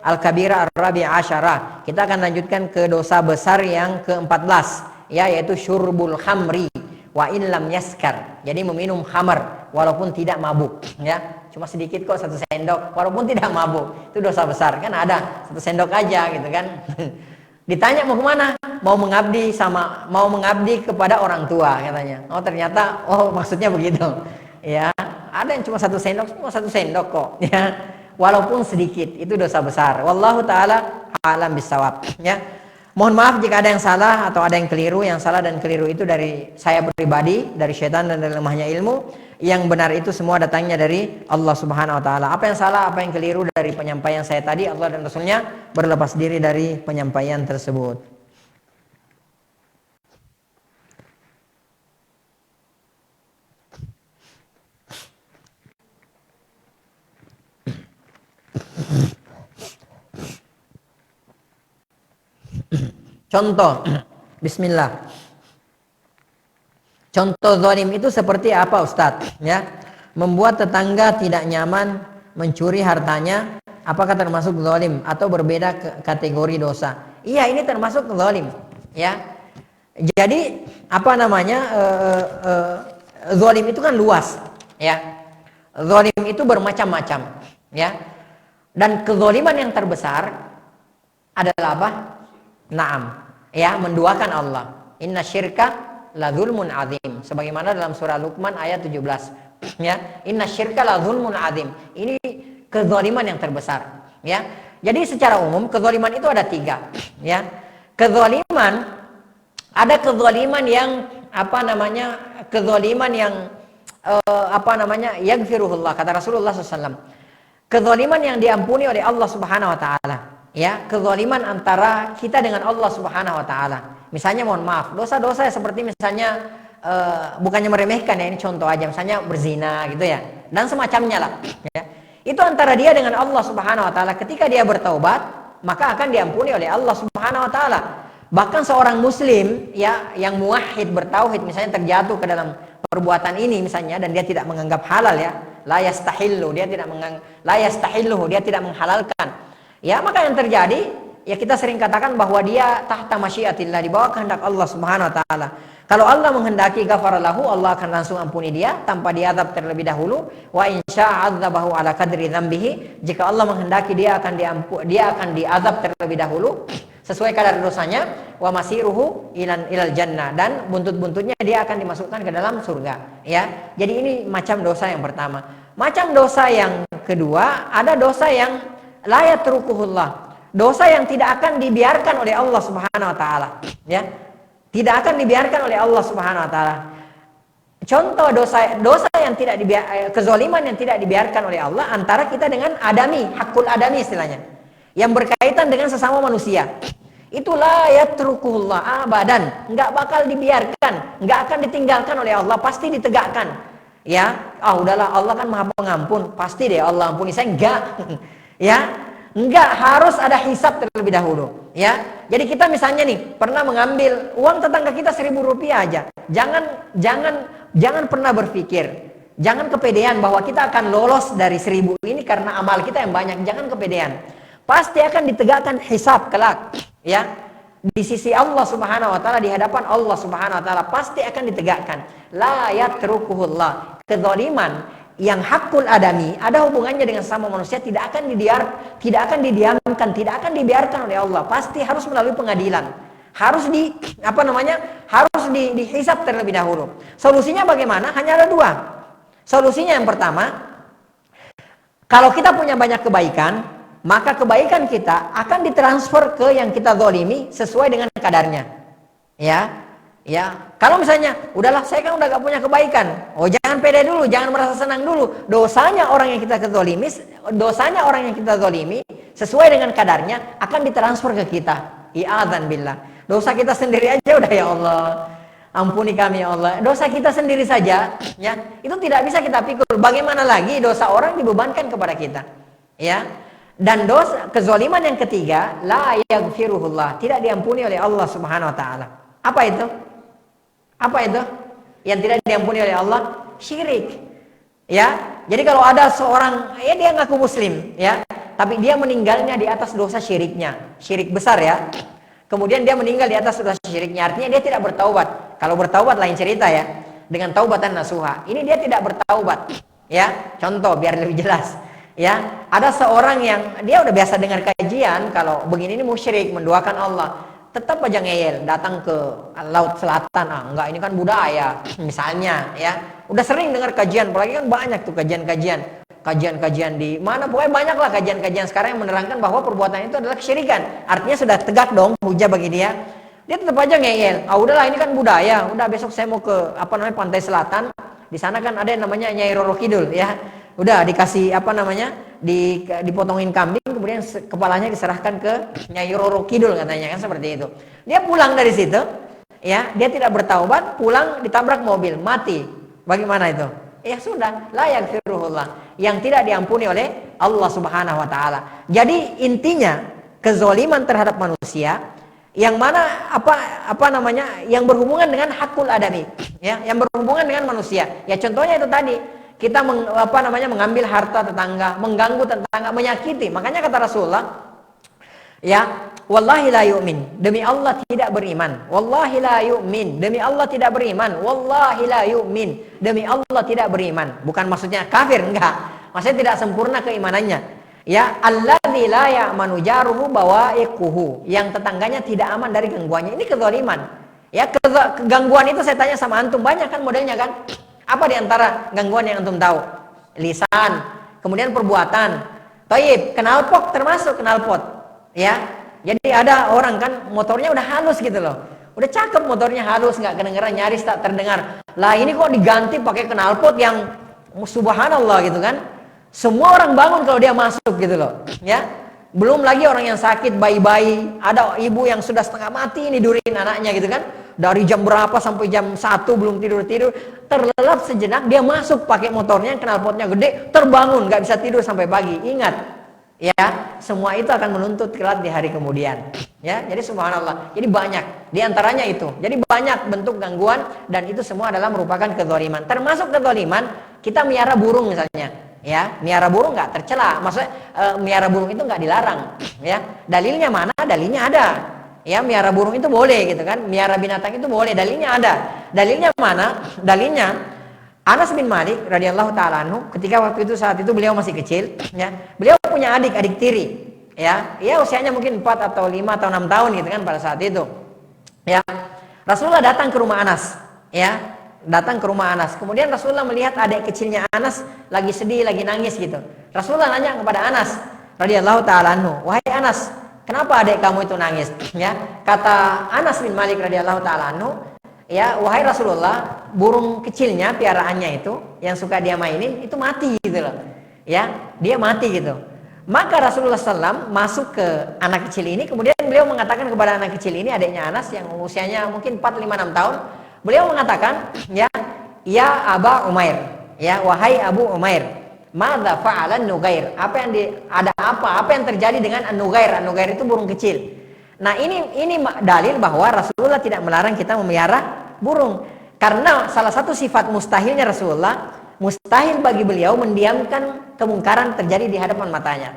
Al-Kabira Ar-Rabi'ah Asyarah. Kita akan lanjutkan ke dosa besar yang ke-14, ya, yaitu syurbul khamri wa in lam yaskar. Jadi meminum khamar walaupun tidak mabuk, ya. Cuma sedikit kok, 1 sendok walaupun tidak mabuk. Itu dosa besar. Kan ada 1 sendok aja gitu kan. Ditanya mau kemana? Mau mengabdi kepada orang tua katanya. Oh ternyata, maksudnya begitu. Ya, ada yang cuma 1 sendok, cuma 1 sendok kok. Ya, walaupun sedikit, itu dosa besar. Wallahu taala alam bisawab. Ya, mohon maaf jika ada yang salah atau ada yang keliru. Yang salah dan keliru itu dari saya pribadi, dari syaitan dan dari lemahnya ilmu. Yang benar itu semua datangnya dari Allah Subhanahu wa taala. Apa yang salah, apa yang keliru dari penyampaian saya tadi, Allah dan Rasulnya berlepas diri dari penyampaian tersebut. Contoh, bismillah. Contoh zalim itu seperti apa Ustadz? Ya, membuat tetangga tidak nyaman, mencuri hartanya, apakah termasuk zalim atau berbeda kategori dosa? Iya, ini termasuk zalim. Ya, jadi zalim itu kan luas. Ya, zalim itu bermacam-macam. Ya, dan kezaliman yang terbesar adalah apa? Naam. Ya, menduakan Allah. Inna syirka la zulmun azim, sebagaimana dalam surah Luqman ayat 17, ya, inna syirka la zulmun azim. Ini kezaliman yang terbesar, ya. Jadi secara umum kezaliman itu ada 3, ya. Kezaliman, ada kezaliman yang kezaliman yang yaghfiruhullah, kata Rasulullah SAW. Kezaliman yang diampuni oleh Allah Subhanahu wa taala, ya, kezaliman antara kita dengan Allah Subhanahu wa taala. Misalnya mohon maaf, dosa-dosa seperti misalnya bukannya meremehkan ya, ini contoh aja, misalnya berzina gitu ya, dan semacamnya lah, ya. Itu antara dia dengan Allah Subhanahu wa taala. Ketika dia bertaubat, maka akan diampuni oleh Allah Subhanahu wa taala. Bahkan seorang muslim ya yang muwahhid, bertauhid, misalnya terjatuh ke dalam perbuatan ini misalnya dan dia tidak menganggap halal, ya, la yastahillu, dia tidak menghalalkan. Ya, maka yang terjadi, ya, kita sering katakan bahwa dia tahta masyiatillah, di bawah kehendak Allah Subhanahu wa taala. Kalau Allah menghendaki ghafaralahu, Allah akan langsung ampuni dia tanpa diazab terlebih dahulu. Wa insya adzabahu ala kadri dzambihi, jika Allah menghendaki dia akan diazab terlebih dahulu sesuai kadar dosanya. Wa masiruhu ilal jannah, dan buntut-buntutnya dia akan dimasukkan ke dalam surga, ya. Jadi ini macam dosa yang pertama. Macam dosa yang kedua, ada dosa yang la yatrukuhullah, dosa yang tidak akan dibiarkan oleh Allah Subhanahu wa taala, ya. Tidak akan dibiarkan oleh Allah Subhanahu wa taala. Contoh dosa yang tidak kezaliman yang tidak dibiarkan oleh Allah antara kita dengan adami, hakul adami istilahnya, yang berkaitan dengan sesama manusia. Itulah yatrukuhullah abadan, enggak bakal dibiarkan, enggak akan ditinggalkan oleh Allah, pasti ditegakkan. Ya, udahlah, Allah kan Maha Pengampun, pasti deh Allah ampuni saya, enggak. Ya, enggak, harus ada hisab terlebih dahulu, ya. Jadi kita misalnya nih pernah mengambil uang tetangga kita 1.000 rupiah aja, jangan pernah berpikir Jangan kepedean bahwa kita akan lolos dari 1000 ini karena amal kita yang banyak. Jangan kepedean. Pasti akan ditegakkan hisab kelak, ya. Di sisi Allah Subhanahu wa taala, di hadapan Allah Subhanahu wa taala pasti akan ditegakkan. La yatrukuhullah. Kezaliman yang hakul adami ada hubungannya dengan sama manusia tidak akan didiamkan, tidak akan dibiarkan oleh Allah. Pasti harus melalui pengadilan. Harus harus dihisab terlebih dahulu. Solusinya bagaimana? Hanya ada dua. Solusinya yang pertama, kalau kita punya banyak kebaikan, maka kebaikan kita akan ditransfer ke yang kita zalimi sesuai dengan kadarnya. Ya. Kalau misalnya, udahlah saya kan udah gak punya kebaikan. Oh, jangan pede dulu, jangan merasa senang dulu. Dosanya orang yang kita zalimi sesuai dengan kadarnya akan ditransfer ke kita. I'adzan billah. Dosa kita sendiri aja udah, ya Allah, ampuni kami ya Allah. Dosa kita sendiri saja, ya, itu tidak bisa kita pikul. Bagaimana lagi dosa orang dibebankan kepada kita, ya? Dan dosa kezaliman yang ketiga, la yaghfiruhullah, tidak diampuni oleh Allah Subhanahu wa taala. Apa itu? Yang tidak diampuni oleh Allah? Syirik. Ya. Jadi kalau ada seorang, ya dia ngaku muslim, ya, tapi dia meninggalnya di atas dosa syiriknya, syirik besar, ya. Kemudian dia meninggal di atas dosa syiriknya, artinya dia tidak bertaubat. Kalau bertaubat lain cerita, ya. Dengan taubatan nasuha. Ini dia tidak bertaubat, ya. Contoh biar lebih jelas. Ya, ada seorang yang dia udah biasa dengar kajian kalau begini ini musyrik, menduakan Allah, tetap aja ngeyel, datang ke laut selatan, enggak ini kan budaya, misalnya, ya. Udah sering dengar kajian, apalagi kan banyak tuh kajian di mana, pokoknya banyak lah kajian-kajian sekarang yang menerangkan bahwa perbuatan itu adalah kesyirikan. Artinya sudah tegak dong hujah bagi dia. Dia tetap aja ngeyel. Udahlah ini kan budaya. Udah besok saya mau ke pantai selatan. Di sana kan ada yang namanya Nyai Roro Kidul, ya. Udah dikasih dipotongin kambing, kemudian kepalanya diserahkan ke Nyai Roro Kidul katanya, kan seperti itu. Dia pulang dari situ, ya, dia tidak bertaubat, pulang ditabrak mobil, mati. Bagaimana itu? Ya sudah, la yaghfiruhullah, yang tidak diampuni oleh Allah Subhanahu wa taala. Jadi intinya kezaliman terhadap manusia yang mana yang berhubungan dengan hakul adami, ya, yang berhubungan dengan manusia. Ya contohnya itu tadi. Kita mengambil harta tetangga, mengganggu tetangga, menyakiti. Makanya kata Rasulullah, ya, wallahi la yu'min, demi Allah tidak beriman. Wallahi la yu'min, demi Allah tidak beriman. Wallahi la yu'min, demi Allah tidak beriman. Bukan maksudnya kafir, enggak. Maksudnya tidak sempurna keimanannya. Ya, alladzi la ya'manu jaruhu bawa'iquhu, yang tetangganya tidak aman dari gangguannya. Ini kezaliman. Ya, gangguan itu saya tanya sama antum, banyak kan modelnya kan? Apa diantara gangguan yang antum tahu? Lisan, kemudian perbuatan. Thayyib, knalpot termasuk knalpot. Ya, jadi ada orang kan motornya udah halus gitu loh. Udah cakep motornya halus, nggak kedengeran, nyaris tak terdengar. Lah ini kok diganti pakai knalpot yang subhanallah gitu kan? Semua orang bangun kalau dia masuk gitu loh. Ya, belum lagi orang yang sakit, bayi-bayi, ada ibu yang sudah setengah mati nidurin anaknya gitu kan? Dari jam berapa sampai jam 1 belum tidur-tidur, terlelap sejenak, dia masuk pakai motornya, knalpotnya gede, terbangun, nggak bisa tidur sampai pagi. Ingat, ya, semua itu akan menuntut kelak di hari kemudian. Ya, jadi subhanallah. Jadi banyak, diantaranya itu. Jadi banyak bentuk gangguan dan itu semua adalah merupakan kezaliman. Termasuk kezaliman, kita miara burung misalnya. Ya, miara burung nggak tercela. Maksudnya miara burung itu nggak dilarang. Ya, dalilnya mana? Dalilnya ada. Ya, miara burung itu boleh gitu kan, miara binatang itu boleh, dalilnya ada. Dalilnya mana? Dalilnya Anas bin Malik radhiyallahu taala anhu, ketika waktu itu saat itu beliau masih kecil, ya. Beliau punya adik tiri, ya. Ya usianya mungkin 4 atau 5 atau 6 tahun gitu kan pada saat itu. Ya. Rasulullah datang ke rumah Anas, ya. Datang ke rumah Anas. Kemudian Rasulullah melihat adik kecilnya Anas lagi sedih, lagi nangis gitu. Rasulullah nanya kepada Anas radhiyallahu taala anhu, "Wahai Anas, kenapa adik kamu itu nangis?" Ya, kata Anas bin Malik radhiyallahu taala anhu, ya, "Wahai Rasulullah, burung kecilnya piaraannya itu yang suka dia mainin itu mati gitu loh." Ya, dia mati gitu. Maka Rasulullah SAW masuk ke anak kecil ini, kemudian beliau mengatakan kepada anak kecil ini, adiknya Anas yang usianya mungkin 4, 5, 6 tahun, beliau mengatakan, ya Aba Umair, ya, wahai Abu Umair, madza fa'alan nugair? Apa yang terjadi dengan an-nugair? An-nugair itu burung kecil. Nah, ini dalil bahwa Rasulullah tidak melarang kita memelihara burung. Karena salah satu sifat mustahilnya Rasulullah Mustahil bagi beliau mendiamkan kemungkaran terjadi di hadapan matanya.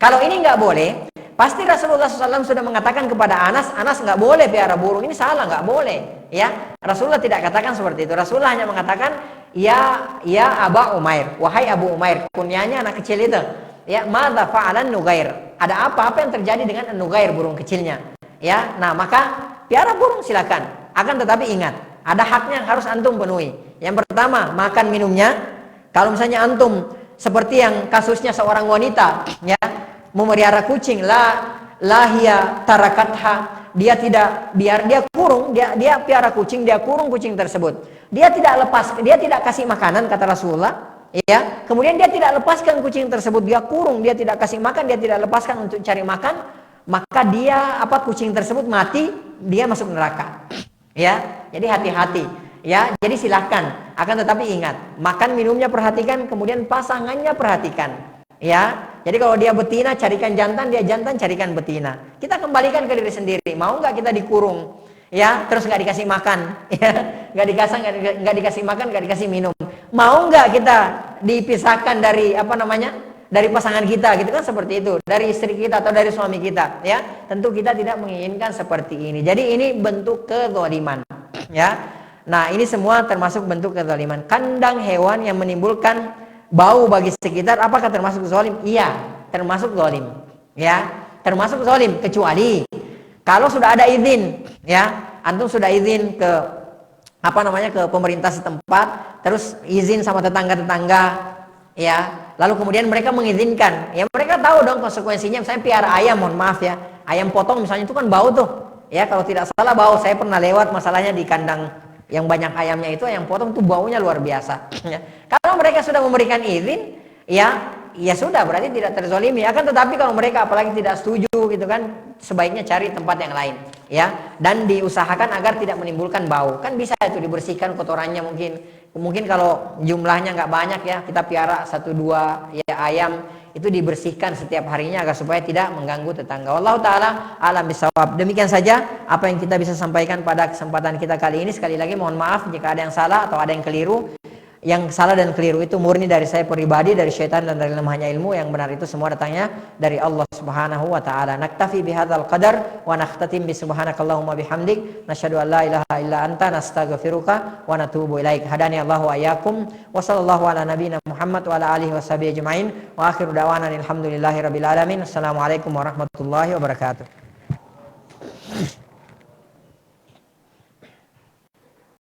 Kalau ini nggak boleh, pasti Rasulullah SAW sudah mengatakan kepada Anas, Anas nggak boleh piara burung, ini salah, nggak boleh. Ya, Rasulullah tidak katakan seperti itu. Rasulullah hanya mengatakan, ya Aba Umair, wahai Abu Umair, kunyanya anak kecil itu. Ya, madza fa'alan Nugair. Ada apa yang terjadi dengan Nugair, burung kecilnya? Ya, nah maka piara burung silakan. Akan tetapi ingat, ada haknya yang harus antum penuhi. Yang pertama, makan minumnya. Kalau misalnya antum seperti yang kasusnya seorang wanita, ya, memelihara kucing, lahia tarakatha, dia tidak, biar dia kurung, dia piara kucing, dia kurung kucing tersebut. Dia tidak lepas, dia tidak kasih makanan kata Rasulullah, ya. Kemudian dia tidak lepaskan kucing tersebut, dia kurung, dia tidak kasih makan, dia tidak lepaskan untuk cari makan, maka dia kucing tersebut mati, dia masuk neraka. Ya, jadi hati-hati. Ya, jadi silahkan. Akan tetapi ingat, makan minumnya perhatikan, kemudian pasangannya perhatikan. Ya, jadi kalau dia betina carikan jantan, dia jantan carikan betina. Kita kembalikan ke diri sendiri. Mau nggak kita dikurung? Ya, terus nggak dikasih makan, ya, nggak dikasih makan, nggak dikasih minum. Mau nggak kita dipisahkan dari dari pasangan kita, gitu kan, seperti itu, dari istri kita atau dari suami kita, ya. Tentu kita tidak menginginkan seperti ini. Jadi ini bentuk kezaliman, ya. Nah, ini semua termasuk bentuk kezaliman. Kandang hewan yang menimbulkan bau bagi sekitar, apakah termasuk zalim? Iya, termasuk zalim. Ya, termasuk zalim, kecuali kalau sudah ada izin, ya, antum sudah izin ke ke pemerintah setempat, terus izin sama tetangga-tetangga, ya. Lalu kemudian mereka mengizinkan, ya mereka tahu dong konsekuensinya. Misalnya piara ayam, mohon maaf ya, ayam potong misalnya itu kan bau tuh, ya, kalau tidak salah bau. Saya pernah lewat masalahnya di kandang yang banyak ayamnya itu, ayam potong tuh baunya luar biasa. Ya. Kalau mereka sudah memberikan izin, ya sudah, berarti tidak terzolimi. Akan tetapi kalau mereka apalagi tidak setuju, gitu kan, sebaiknya cari tempat yang lain, ya, dan diusahakan agar tidak menimbulkan bau. Kan bisa itu dibersihkan kotorannya, mungkin kalau jumlahnya nggak banyak, ya, kita piara 1-2 ya ayam, itu dibersihkan setiap harinya agar supaya tidak mengganggu tetangga. Wallahu taala alam bisawab. Demikian saja apa yang kita bisa sampaikan pada kesempatan kita kali ini. Sekali lagi mohon maaf jika ada yang salah atau ada yang keliru. Yang salah dan keliru itu murni dari saya pribadi, dari syaitan dan dari lemahnya ilmu. Yang benar itu semua datangnya dari Allah Subhanahu wa taala. Naktafi bihadzal qadar wa nakhtatim bi subhanakallahumma bihamdik nasyhadu an la ilaha illa anta nastaghfiruka wa natubu ilaik. Hadani Allahu wa iyyakum wa sallallahu ala nabiyyina Muhammad wa ala alihi washabihi ajmain wa akhiru da'wana alhamdulillahi rabbil alamin. Assalamualaikum warahmatullahi wabarakatuh.